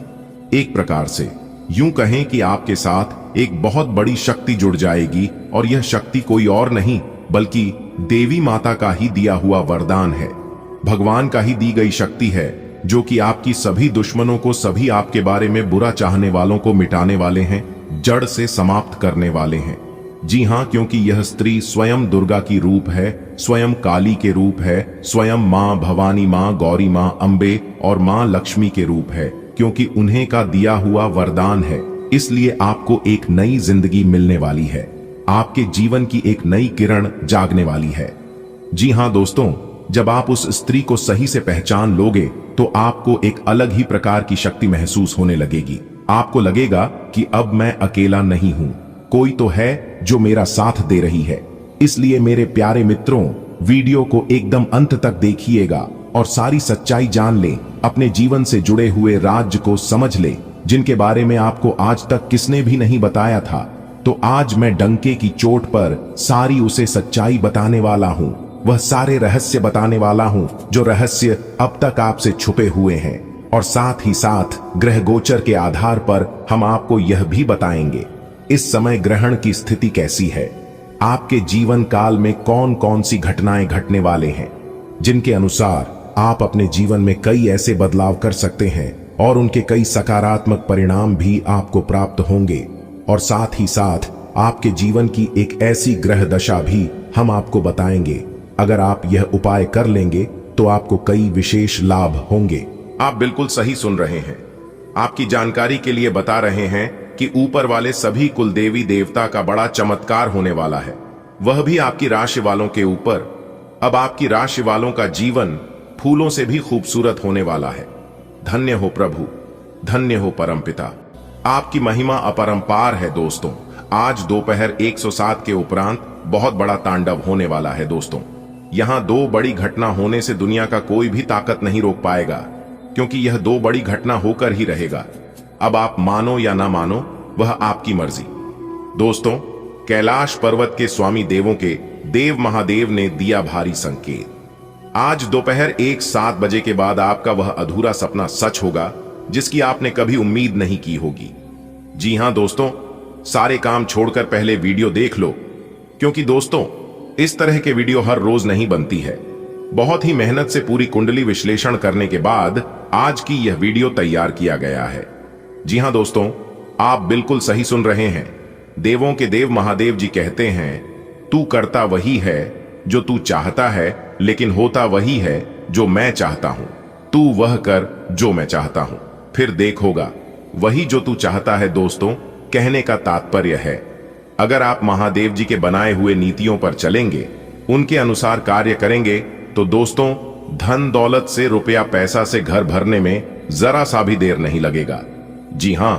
एक प्रकार से यूं कहें कि आपके साथ एक बहुत बड़ी शक्ति जुड़ जाएगी और यह शक्ति कोई और नहीं बल्कि देवी माता का ही दिया हुआ वरदान है, भगवान का ही दी गई शक्ति है, जो कि आपकी सभी दुश्मनों को, सभी आपके बारे में बुरा चाहने वालों को मिटाने वाले हैं, जड़ से समाप्त करने वाले हैं। जी हां, क्योंकि यह स्त्री स्वयं दुर्गा की रूप है, स्वयं काली के रूप है, स्वयं मां भवानी, मां गौरी, मां अंबे और मां लक्ष्मी के रूप है, क्योंकि उन्हें का दिया हुआ वरदान है। इसलिए आपको एक नई जिंदगी मिलने वाली है, आपके जीवन की एक नई किरण जागने वाली है। जी हां दोस्तों, जब आप उस स्त्री को सही से पहचान लोगे तो आपको एक अलग ही प्रकार की शक्ति महसूस होने लगेगी। आपको लगेगा कि अब मैं अकेला नहीं हूं, कोई तो है जो मेरा साथ दे रही है। इसलिए मेरे प्यारे मित्रों, वीडियो को एकदम अंत तक देखिएगा और सारी सच्चाई जान ले, अपने जीवन से जुड़े हुए राज्य को समझ ले, जिनके बारे में आपको आज तक किसने भी नहीं बताया था। तो आज मैं डंके की चोट पर सारी उसे सच्चाई बताने वाला हूं। वह सारे रहस्य बताने वाला हूं जो रहस्य अब तक आपसे छुपे हुए हैं, और साथ ही साथ ग्रह गोचर के आधार पर हम आपको यह भी बताएंगे इस समय ग्रहण की स्थिति कैसी है, आपके जीवन काल में कौन कौन सी घटनाएं घटने वाले हैं, जिनके अनुसार आप अपने जीवन में कई ऐसे बदलाव कर सकते हैं और उनके कई सकारात्मक परिणाम भी आपको प्राप्त होंगे। और साथ ही साथ आपके जीवन की एक ऐसी ग्रह दशा भी हम आपको बताएंगे। अगर आप यह उपाय कर लेंगे तो आपको कई विशेष लाभ होंगे। आप बिल्कुल सही सुन रहे हैं। आपकी जानकारी के लिए बता रहे हैं कि ऊपर वाले सभी कुल देवी देवता का बड़ा चमत्कार होने वाला है, वह भी आपकी राशि वालों के ऊपर। अब आपकी राशि वालों का जीवन फूलों से भी खूबसूरत होने वाला है। धन्य हो प्रभु, धन्य हो परमपिता, आपकी महिमा अपरंपार है। दोस्तों, आज दोपहर 107 के उपरांत बहुत बड़ा तांडव होने वाला है। दोस्तों, यहां दो बड़ी घटना होने से दुनिया का कोई भी ताकत नहीं रोक पाएगा, क्योंकि यह दो बड़ी घटना होकर ही रहेगा। अब आप मानो या ना मानो, वह आपकी मर्जी। दोस्तों, कैलाश पर्वत के स्वामी देवों के देव महादेव ने दिया भारी संकेत। आज दोपहर 1:07 बजे के बाद आपका वह अधूरा सपना सच होगा जिसकी आपने कभी उम्मीद नहीं की होगी। जी हां दोस्तों, सारे काम छोड़कर पहले वीडियो देख लो, क्योंकि दोस्तों इस तरह के वीडियो हर रोज नहीं बनती है। बहुत ही मेहनत से पूरी कुंडली विश्लेषण करने के बाद आज की यह वीडियो तैयार किया गया है। जी हां दोस्तों, आप बिल्कुल सही सुन रहे हैं। देवों के देव महादेव जी कहते हैं, तू करता वही है जो तू चाहता है, लेकिन होता वही है जो मैं चाहता हूं। तू वह कर जो मैं चाहता हूं, फिर देख होगा वही जो तू चाहता है। दोस्तों, कहने का तात्पर्य है, अगर आप महादेव जी के बनाए हुए नीतियों पर चलेंगे, उनके अनुसार कार्य करेंगे, तो दोस्तों धन दौलत से, रुपया पैसा से घर भरने में जरा सा भी देर नहीं लगेगा। जी हां,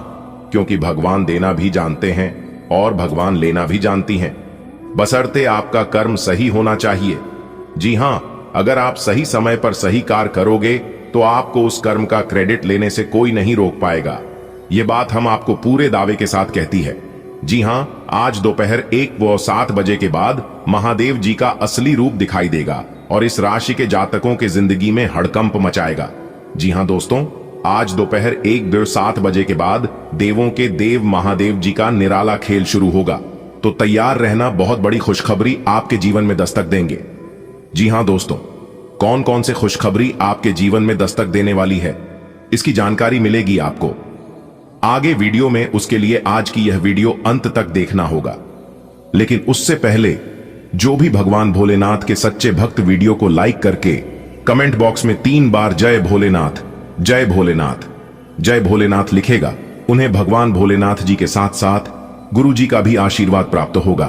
क्योंकि भगवान देना भी जानते हैं और भगवान लेना भी जानती हैं, बशर्ते आपका कर्म सही होना चाहिए। जी हां, अगर आप सही समय पर सही कार्य करोगे तो आपको उस कर्म का क्रेडिट लेने से कोई नहीं रोक पाएगा। यह बात हम आपको पूरे दावे के साथ कहती है। जी हां, आज दोपहर 1:07 बजे के बाद महादेव जी का असली रूप दिखाई देगा और इस राशि के जातकों के जिंदगी में हड़कंप मचाएगा। जी हां दोस्तों, आज दोपहर 1:07 बजे के बाद देवों के देव महादेव जी का निराला खेल शुरू होगा, तो तैयार रहना, बहुत बड़ी खुशखबरी आपके जीवन में दस्तक देंगे। जी हां दोस्तों, कौन कौन से खुशखबरी आपके जीवन में दस्तक देने वाली है, इसकी जानकारी मिलेगी आपको आगे वीडियो में। उसके लिए आज की यह वीडियो अंत तक देखना होगा। लेकिन उससे पहले जो भी भगवान भोलेनाथ के सच्चे भक्त वीडियो को लाइक करके कमेंट बॉक्स में 3 बार जय भोलेनाथ, जय भोलेनाथ, जय भोलेनाथ लिखेगा, उन्हें भगवान भोलेनाथ जी के साथ साथ गुरु जी का भी आशीर्वाद प्राप्त होगा।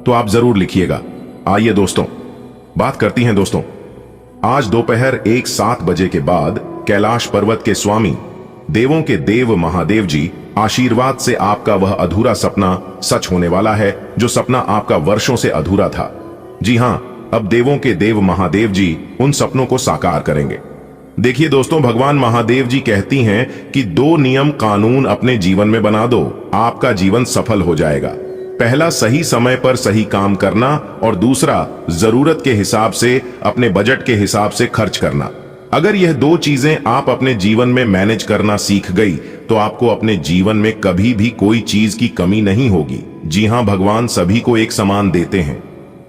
तो आप जरूर लिखिएगा। आइए दोस्तों, बात करती हैं। दोस्तों, आज दोपहर 1:07 बजे के बाद कैलाश पर्वत के स्वामी देवों के देव महादेव जी आशीर्वाद से आपका वह अधूरा सपना सच होने वाला है, जो सपना आपका वर्षों से अधूरा था। जी हां, अब देवों के देव महादेव जी उन सपनों को साकार करेंगे। देखिए दोस्तों, भगवान महादेव जी कहती हैं कि 2 नियम कानून अपने जीवन में बना दो, आपका जीवन सफल हो जाएगा। पहला, सही समय पर सही काम करना, और दूसरा, जरूरत के हिसाब से, अपने बजट के हिसाब से खर्च करना। अगर यह 2 चीजें आप अपने जीवन में मैनेज करना सीख गई, तो आपको अपने जीवन में कभी भी कोई चीज की कमी नहीं होगी। जी हां, भगवान सभी को एक समान देते हैं।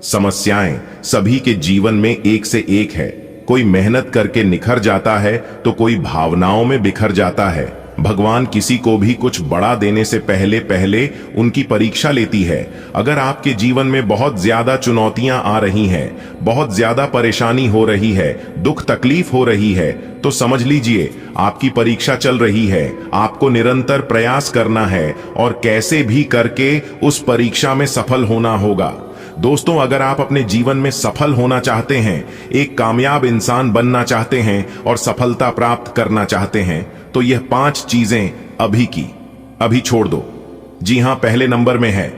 समस्याएं सभी के जीवन में एक से एक है। कोई मेहनत करके निखर जाता है तो कोई भावनाओं में बिखर जाता है। भगवान किसी को भी कुछ बड़ा देने से पहले पहले उनकी परीक्षा लेती है। अगर आपके जीवन में बहुत ज्यादा चुनौतियां आ रही हैं, बहुत ज्यादा परेशानी हो रही है, दुख तकलीफ हो रही है, तो समझ लीजिए आपकी परीक्षा चल रही है। आपको निरंतर प्रयास करना है और कैसे भी करके उस परीक्षा में सफल होना होगा। दोस्तों, अगर आप अपने जीवन में सफल होना चाहते हैं, एक कामयाब इंसान बनना चाहते हैं और सफलता प्राप्त करना चाहते हैं, तो यह 5 चीजें अभी की अभी छोड़ दो। जी हां, पहले नंबर में है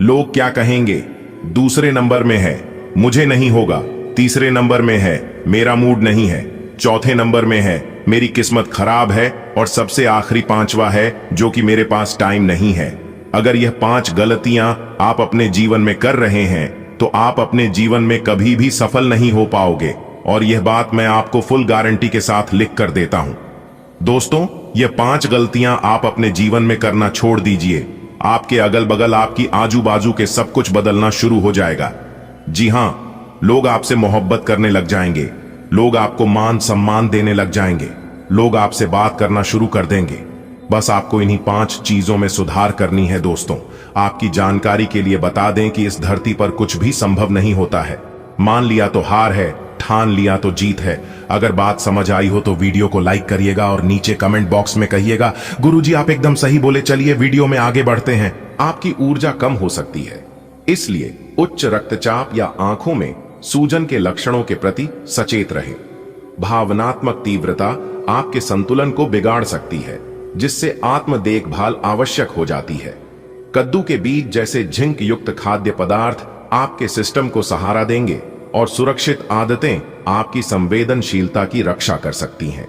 लोग क्या कहेंगे, दूसरे नंबर में है मुझे नहीं होगा, तीसरे नंबर में है मेरा मूड नहीं है, चौथे नंबर में है मेरी किस्मत खराब है, और सबसे आखिरी 5वां है जो कि मेरे पास टाइम नहीं है। अगर यह 5 गलतियां आप अपने जीवन में कर रहे हैं, तो आप अपने जीवन में कभी भी सफल नहीं हो पाओगे, और यह बात मैं आपको फुल गारंटी के साथ लिख कर देता हूं। दोस्तों, ये 5 गलतियां आप अपने जीवन में करना छोड़ दीजिए। आपके अगल बगल, आपकी आजू बाजू के सब कुछ बदलना शुरू हो जाएगा। जी हां, लोग आपसे मोहब्बत करने लग जाएंगे, लोग आपको मान सम्मान देने लग जाएंगे, लोग आपसे बात करना शुरू कर देंगे। बस आपको इन्हीं 5 चीजों में सुधार करनी है। दोस्तों, आपकी जानकारी के लिए बता दें कि इस धरती पर कुछ भी संभव नहीं होता है। मान लिया तो हार है, ठान लिया तो जीत है। अगर बात समझ आई हो तो वीडियो को लाइक करिएगा और नीचे कमेंट बॉक्स में कहिएगा, गुरुजी आप एकदम सही बोले। चलिए वीडियो में आगे बढ़ते हैं। आपकी ऊर्जा कम हो सकती है, इसलिए उच्च रक्तचाप या आंखों में सूजन के लक्षणों के प्रति सचेत रहे। भावनात्मक तीव्रता आपके संतुलन को बिगाड़ सकती है, जिससे आत्म देखभाल आवश्यक हो जाती है। कद्दू के बीज जैसे झिंक युक्त खाद्य पदार्थ आपके सिस्टम को सहारा देंगे, और सुरक्षित आदतें आपकी संवेदनशीलता की रक्षा कर सकती हैं।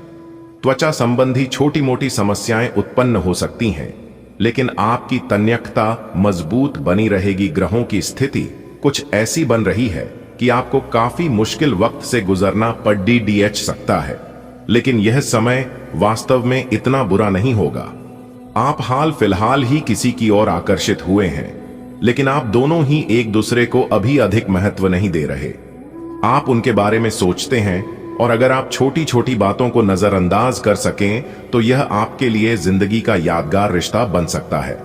त्वचा संबंधी छोटी मोटी समस्याएं उत्पन्न हो सकती हैं, लेकिन आपकी तन्यकता मजबूत बनी रहेगी। ग्रहों की स्थिति कुछ ऐसी बन रही है कि आपको काफी मुश्किल वक्त से गुजरना पड़ सकता है, लेकिन यह समय वास्तव में इतना बुरा नहीं होगा। आप हाल फिलहाल ही किसी की ओर आकर्षित हुए हैं, लेकिन आप दोनों ही एक दूसरे को अभी अधिक महत्व नहीं दे रहे। आप उनके बारे में सोचते हैं, और अगर आप छोटी छोटी बातों को नजरअंदाज कर सकें तो यह आपके लिए जिंदगी का यादगार रिश्ता बन सकता है।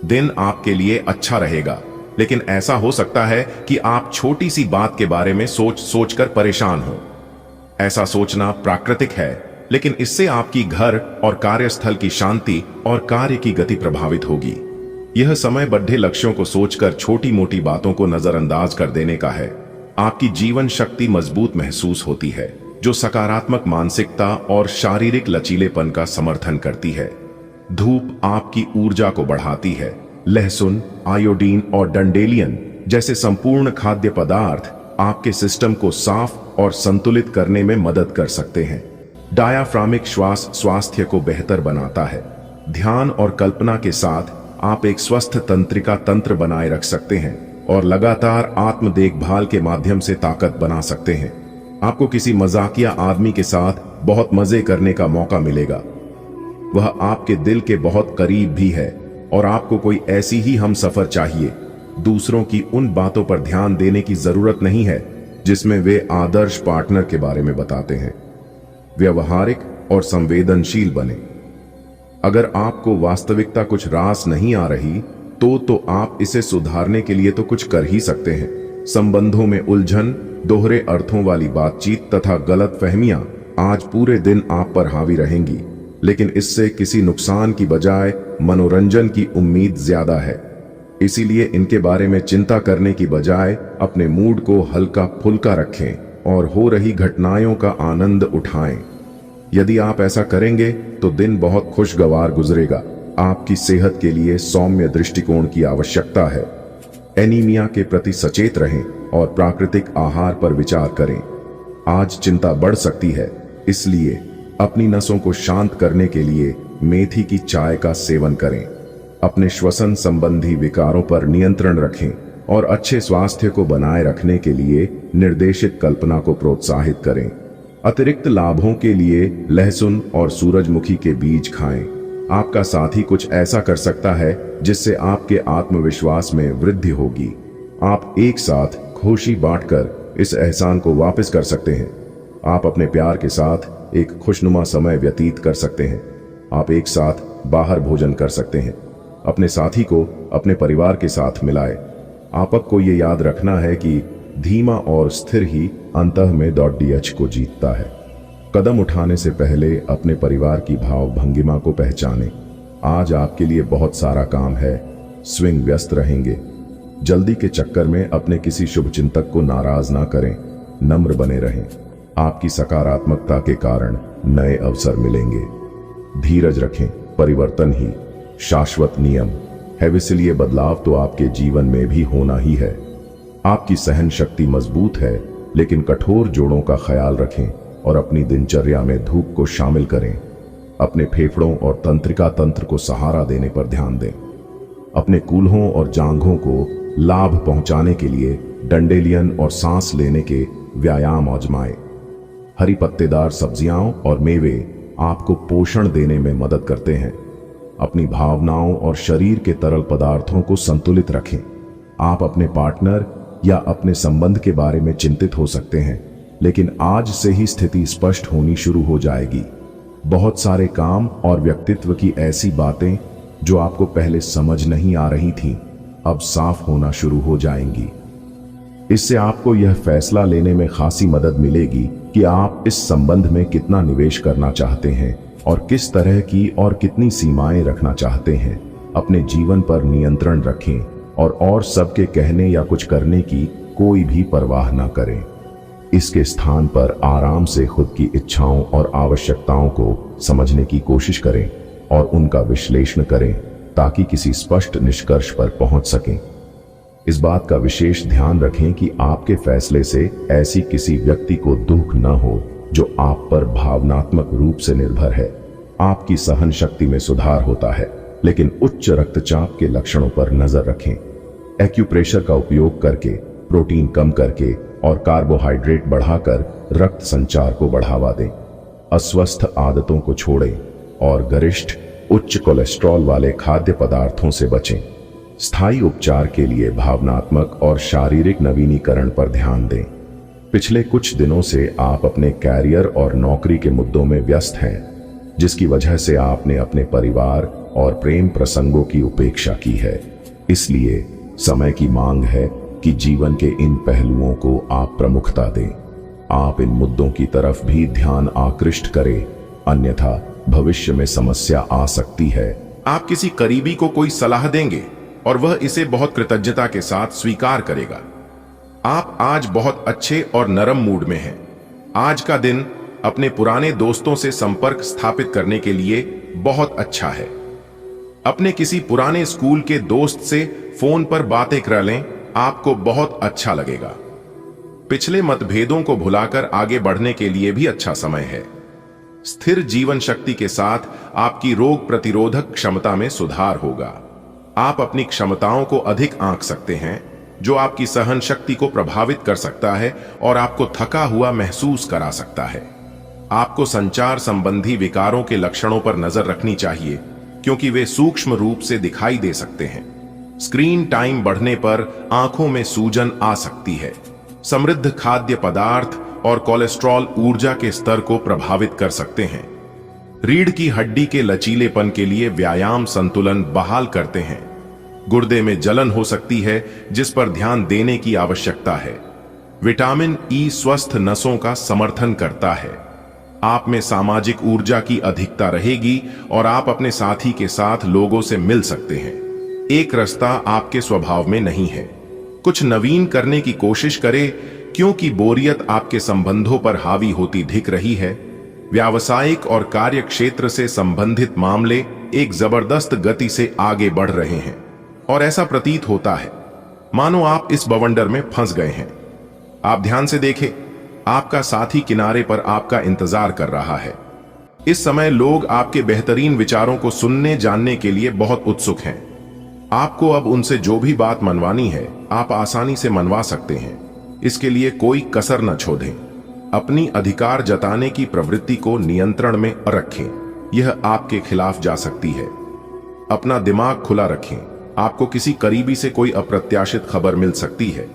दिन आपके लिए अच्छा रहेगा, लेकिन ऐसा हो सकता है कि आप छोटी सी बात के बारे में सोच कर परेशान हो। ऐसा सोचना प्राकृतिक है, लेकिन इससे आपकी घर और कार्यस्थल की शांति और कार्य की गति प्रभावित होगी। यह समय बड़े लक्ष्यों को सोचकर छोटी मोटी बातों को नजरअंदाज कर देने का है। आपकी जीवन शक्ति मजबूत महसूस होती है, जो सकारात्मक मानसिकता और शारीरिक लचीलेपन का समर्थन करती है। धूप आपकी ऊर्जा को बढ़ाती है। लहसुन, आयोडीन और डंडेलियन जैसे संपूर्ण खाद्य पदार्थ आपके सिस्टम को साफ और संतुलित करने में मदद कर सकते हैं। डायाफ्रामिक श्वास स्वास्थ्य को बेहतर बनाता है। ध्यान और कल्पना के साथ आप एक स्वस्थ तंत्रिका तंत्र बनाए रख सकते हैं और लगातार आत्म देखभाल के माध्यम से ताकत बना सकते हैं। आपको किसी मजाकिया आदमी के साथ बहुत मजे करने का मौका मिलेगा। वह आपके दिल के बहुत करीब भी है, और आपको कोई ऐसी ही हमसफर चाहिए। दूसरों की उन बातों पर ध्यान देने की जरूरत नहीं है जिसमें वे आदर्श पार्टनर के बारे में बताते हैं। व्यवहारिक और संवेदनशील बने। अगर आपको वास्तविकता कुछ रास नहीं आ रही तो आप इसे सुधारने के लिए तो कुछ कर ही सकते हैं। संबंधों में उलझन, दोहरे अर्थों वाली बातचीत तथा गलतफहमियां आज पूरे दिन आप पर हावी रहेंगी, लेकिन इससे किसी नुकसान की बजाय मनोरंजन की उम्मीद ज्यादा है। इसीलिए इनके बारे में चिंता करने की बजाय अपने मूड को हल्का फुल्का रखें और हो रही घटनाओं का आनंद उठाएं। यदि आप ऐसा करेंगे तो दिन बहुत खुशगवार गुजरेगा। आपकी सेहत के लिए सौम्य दृष्टिकोण की आवश्यकता है। एनीमिया के प्रति सचेत रहें और प्राकृतिक आहार पर विचार करें। आज चिंता बढ़ सकती है, इसलिए अपनी नसों को शांत करने के लिए मेथी की चाय का सेवन करें। अपने श्वसन संबंधी विकारों पर नियंत्रण रखें और अच्छे स्वास्थ्य को बनाए रखने के लिए निर्देशित कल्पना को प्रोत्साहित करें। अतिरिक्त लाभों के लिए लहसुन और सूरजमुखी के बीज खाएं। आपका साथी कुछ ऐसा कर सकता है जिससे आपके आत्मविश्वास में वृद्धि होगी। आप एक साथ खुशी बांटकर इस एहसान को वापस कर सकते हैं। आप अपने प्यार के साथ एक खुशनुमा समय व्यतीत कर सकते हैं। आप एक साथ बाहर भोजन कर सकते हैं। अपने साथी को अपने परिवार के साथ मिलाएं। आपको ये याद रखना है कि धीमा और स्थिर ही अंतः में .dh को जीतता है। कदम उठाने से पहले अपने परिवार की भाव भंगिमा को पहचानें। आज आपके लिए बहुत सारा काम है। स्विंग व्यस्त रहेंगे। जल्दी के चक्कर में अपने किसी शुभचिंतक को नाराज ना करें। नम्र बने रहें। आपकी सकारात्मकता के कारण नए अवसर मिलेंगे। धीरज रखें। परिवर्तन ही शाश्वत नियम है, इसलिए बदलाव तो आपके जीवन में भी होना ही है। आपकी सहन शक्ति मजबूत है, लेकिन कठोर जोड़ों का ख्याल रखें और अपनी दिनचर्या में धूप को शामिल करें। अपने फेफड़ों और तंत्रिका तंत्र को सहारा देने पर ध्यान दें। अपने कूल्हों और जांघों को लाभ पहुंचाने के लिए डंडेलियन और सांस लेने के व्यायाम आजमाएं। हरी पत्तेदार सब्जियां और मेवे आपको पोषण देने में मदद करते हैं। अपनी भावनाओं और शरीर के तरल पदार्थों को संतुलित रखें। आप अपने पार्टनर या अपने संबंध के बारे में चिंतित हो सकते हैं, लेकिन आज से ही स्थिति स्पष्ट होनी शुरू हो जाएगी। बहुत सारे काम और व्यक्तित्व की ऐसी बातें जो आपको पहले समझ नहीं आ रही थीं, अब साफ होना शुरू हो जाएंगी। इससे आपको यह फैसला लेने में खासी मदद मिलेगी कि आप इस संबंध में कितना निवेश करना चाहते हैं और किस तरह की और कितनी सीमाएं रखना चाहते हैं। अपने जीवन पर नियंत्रण रखें और सबके कहने या कुछ करने की कोई भी परवाह न करें। इसके स्थान पर आराम से खुद की इच्छाओं और आवश्यकताओं को समझने की कोशिश करें और उनका विश्लेषण करें ताकि किसी स्पष्ट निष्कर्ष पर पहुंच सकें। इस बात का विशेष ध्यान रखें कि आपके फैसले से ऐसी किसी व्यक्ति को दुख न हो जो आप पर भावनात्मक रूप से निर्भर है। आपकी सहन शक्ति में सुधार होता है, लेकिन उच्च रक्तचाप के लक्षणों पर नजर रखें। एक्यूप्रेशर का उपयोग करके, प्रोटीन कम करके और कार्बोहाइड्रेट बढ़ाकर रक्त संचार को बढ़ावा दें। अस्वस्थ आदतों को छोड़ें और गरिष्ठ उच्च कोलेस्ट्रॉल वाले खाद्य पदार्थों से बचें। स्थायी उपचार के लिए भावनात्मक और शारीरिक नवीनीकरण पर ध्यान दें। पिछले कुछ दिनों से आप अपने कैरियर और नौकरी के मुद्दों में व्यस्त हैं, जिसकी वजह से आपने अपने परिवार और प्रेम प्रसंगों की उपेक्षा की है। इसलिए समय की मांग है कि जीवन के इन पहलुओं को आप प्रमुखता दें। आप इन मुद्दों की तरफ भी ध्यान आकृष्ट करें, अन्यथा भविष्य में समस्या आ सकती है। आप किसी करीबी को कोई सलाह देंगे और वह इसे बहुत कृतज्ञता के साथ स्वीकार करेगा। आप आज बहुत अच्छे और नरम मूड में हैं। आज का दिन अपने पुराने दोस्तों से संपर्क स्थापित करने के लिए बहुत अच्छा है। अपने किसी पुराने स्कूल के दोस्त से फोन पर बातें कर लें, आपको बहुत अच्छा लगेगा। पिछले मतभेदों को भुलाकर आगे बढ़ने के लिए भी अच्छा समय है। स्थिर जीवन शक्ति के साथ आपकी रोग प्रतिरोधक क्षमता में सुधार होगा। आप अपनी क्षमताओं को अधिक आंक सकते हैं, जो आपकी सहन शक्ति को प्रभावित कर सकता है और आपको थका हुआ महसूस करा सकता है। आपको संचार संबंधी विकारों के लक्षणों पर नजर रखनी चाहिए, क्योंकि वे सूक्ष्म रूप से दिखाई दे सकते हैं। स्क्रीन टाइम बढ़ने पर आंखों में सूजन आ सकती है। समृद्ध खाद्य पदार्थ और कोलेस्ट्रॉल ऊर्जा के स्तर को प्रभावित कर सकते हैं। रीढ़ की हड्डी के लचीलेपन के लिए व्यायाम संतुलन बहाल करते हैं। गुर्दे में जलन हो सकती है, जिस पर ध्यान देने की आवश्यकता है। विटामिन ई स्वस्थ नसों का समर्थन करता है। आप में सामाजिक ऊर्जा की अधिकता रहेगी और आप अपने साथी के साथ लोगों से मिल सकते हैं। एक रास्ता आपके स्वभाव में नहीं है। कुछ नवीन करने की कोशिश करें, क्योंकि बोरियत आपके संबंधों पर हावी होती दिख रही है। व्यावसायिक और कार्य क्षेत्र से संबंधित मामले एक जबरदस्त गति से आगे बढ़ रहे हैं और ऐसा प्रतीत होता है मानो आप इस बवंडर में फंस गए हैं। आप ध्यान से देखें, आपका साथी किनारे पर आपका इंतजार कर रहा है। इस समय लोग आपके बेहतरीन विचारों को सुनने जानने के लिए बहुत उत्सुक हैं। आपको अब उनसे जो भी बात मनवानी है, आप आसानी से मनवा सकते हैं। इसके लिए कोई कसर न छोड़ें। अपनी अधिकार जताने की प्रवृत्ति को नियंत्रण में रखें, यह आपके खिलाफ जा सकती है। अपना दिमाग खुला रखें। आपको किसी करीबी से कोई अप्रत्याशित खबर मिल सकती है।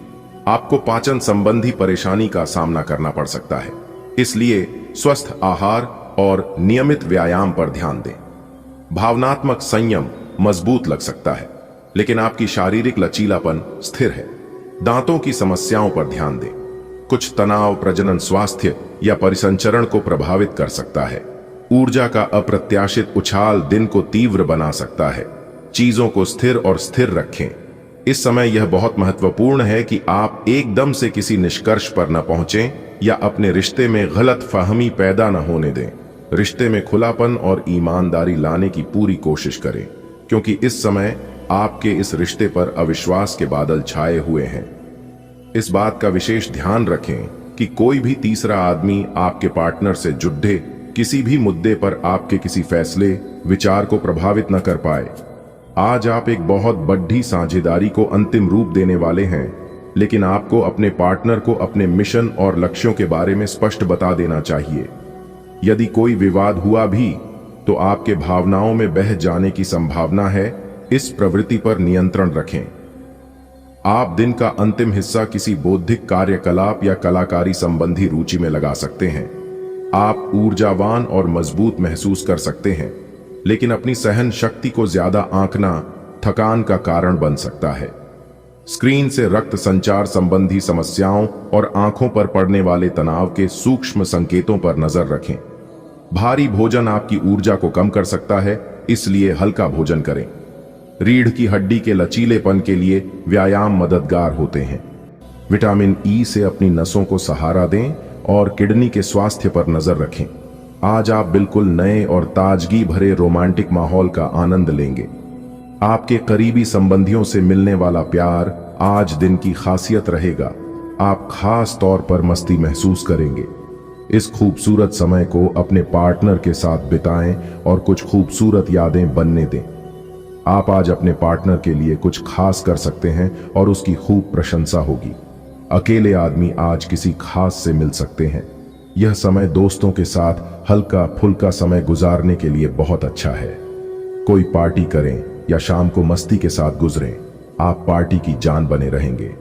आपको पाचन संबंधी परेशानी का सामना करना पड़ सकता है, इसलिए स्वस्थ आहार और नियमित व्यायाम पर ध्यान दें। भावनात्मक संयम मजबूत लग सकता है, लेकिन आपकी शारीरिक लचीलापन स्थिर है। दांतों की समस्याओं पर ध्यान दें। कुछ तनाव प्रजनन स्वास्थ्य या परिसंचरण को प्रभावित कर सकता है। ऊर्जा का अप्रत्याशित उछाल दिन को तीव्र बना सकता है। चीजों को स्थिर और स्थिर रखें। इस समय यह बहुत महत्वपूर्ण है कि आप एकदम से किसी निष्कर्ष पर न पहुंचें या अपने रिश्ते में गलत फहमी पैदा न होने दें। रिश्ते में खुलापन और ईमानदारी लाने की पूरी कोशिश करें, क्योंकि इस समय आपके इस रिश्ते पर अविश्वास के बादल छाए हुए हैं। इस बात का विशेष ध्यान रखें कि कोई भी तीसरा आदमी आपके पार्टनर से जुड़े किसी भी मुद्दे पर आपके किसी फैसले विचार को प्रभावित न कर पाए। आज आप एक बहुत बड़ी साझेदारी को अंतिम रूप देने वाले हैं, लेकिन आपको अपने पार्टनर को अपने मिशन और लक्ष्यों के बारे में स्पष्ट बता देना चाहिए। यदि कोई विवाद हुआ भी तो आपके भावनाओं में बह जाने की संभावना है। इस प्रवृत्ति पर नियंत्रण रखें। आप दिन का अंतिम हिस्सा किसी बौद्धिक कार्यकलाप या कलाकारी संबंधी रुचि में लगा सकते हैं। आप ऊर्जावान और मजबूत महसूस कर सकते हैं, लेकिन अपनी सहन शक्ति को ज्यादा आंकना थकान का कारण बन सकता है। स्क्रीन से रक्त संचार संबंधी समस्याओं और आंखों पर पड़ने वाले तनाव के सूक्ष्म संकेतों पर नजर रखें। भारी भोजन आपकी ऊर्जा को कम कर सकता है, इसलिए हल्का भोजन करें। रीढ़ की हड्डी के लचीलेपन के लिए व्यायाम मददगार होते हैं। विटामिन ई से अपनी नसों को सहारा दें और किडनी के स्वास्थ्य पर नजर रखें। आज आप बिल्कुल नए और ताजगी भरे रोमांटिक माहौल का आनंद लेंगे। आपके करीबी संबंधियों से मिलने वाला प्यार आज दिन की खासियत रहेगा। आप खास तौर पर मस्ती महसूस करेंगे। इस खूबसूरत समय को अपने पार्टनर के साथ बिताएं और कुछ खूबसूरत यादें बनने दें। आप आज अपने पार्टनर के लिए कुछ खास कर सकते हैं और उसकी खूब प्रशंसा होगी। अकेले आदमी आज किसी खास से मिल सकते हैं। यह समय दोस्तों के साथ हल्का फुल्का समय गुजारने के लिए बहुत अच्छा है। कोई पार्टी करें या शाम को मस्ती के साथ गुजरें, आप पार्टी की जान बने रहेंगे।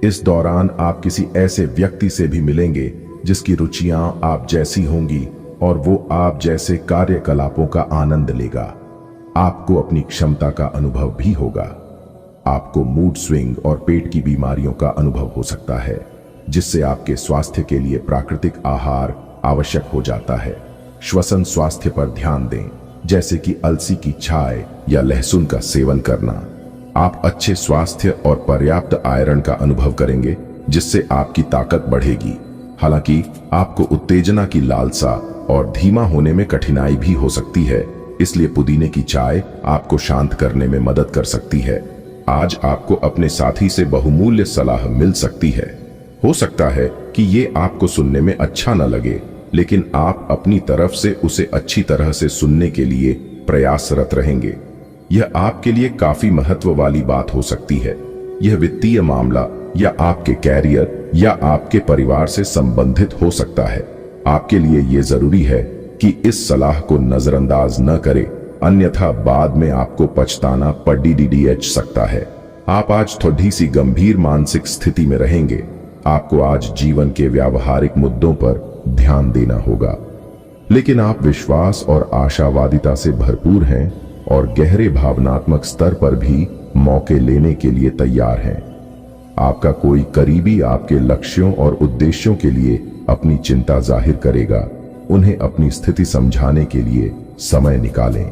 इस दौरान आप किसी ऐसे व्यक्ति से भी मिलेंगे जिसकी रुचियां आप जैसी होंगी और वो आप जैसे कार्यकलापों का आनंद लेगा। आपको अपनी क्षमता का अनुभव भी होगा। आपको मूड स्विंग और पेट की बीमारियों का अनुभव हो सकता है, जिससे आपके स्वास्थ्य के लिए प्राकृतिक आहार आवश्यक हो जाता है। श्वसन स्वास्थ्य पर ध्यान दें, जैसे कि अलसी की छाय या लहसुन का सेवन करना। आप अच्छे स्वास्थ्य और पर्याप्त आयरन का अनुभव करेंगे, जिससे आपकी ताकत बढ़ेगी। हालांकि आपको उत्तेजना की लालसा और धीमा होने में कठिनाई भी हो सकती है, इसलिए पुदीने की चाय आपको शांत करने में मदद कर सकती है। आज आपको अपने साथी से बहुमूल्य सलाह मिल सकती है। हो सकता है कि ये आपको सुनने में अच्छा न लगे, लेकिन आप अपनी तरफ से उसे अच्छी तरह से सुनने के लिए प्रयासरत रहेंगे। यह आपके लिए काफी महत्व वाली बात हो सकती है। यह वित्तीय मामला या आपके कैरियर या आपके परिवार से संबंधित हो सकता है। आपके लिए यह जरूरी है कि इस सलाह को नजरअंदाज न करें, अन्यथा बाद में आपको पछताना पड़ सकता है। आप आज थोड़ी सी गंभीर मानसिक स्थिति में रहेंगे। आपको आज जीवन के व्यावहारिक मुद्दों पर ध्यान देना होगा, लेकिन आप विश्वास और आशावादिता से भरपूर हैं और गहरे भावनात्मक स्तर पर भी मौके लेने के लिए तैयार हैं। आपका कोई करीबी आपके लक्ष्यों और उद्देश्यों के लिए अपनी चिंता जाहिर करेगा। उन्हें अपनी स्थिति समझाने के लिए समय निकालें।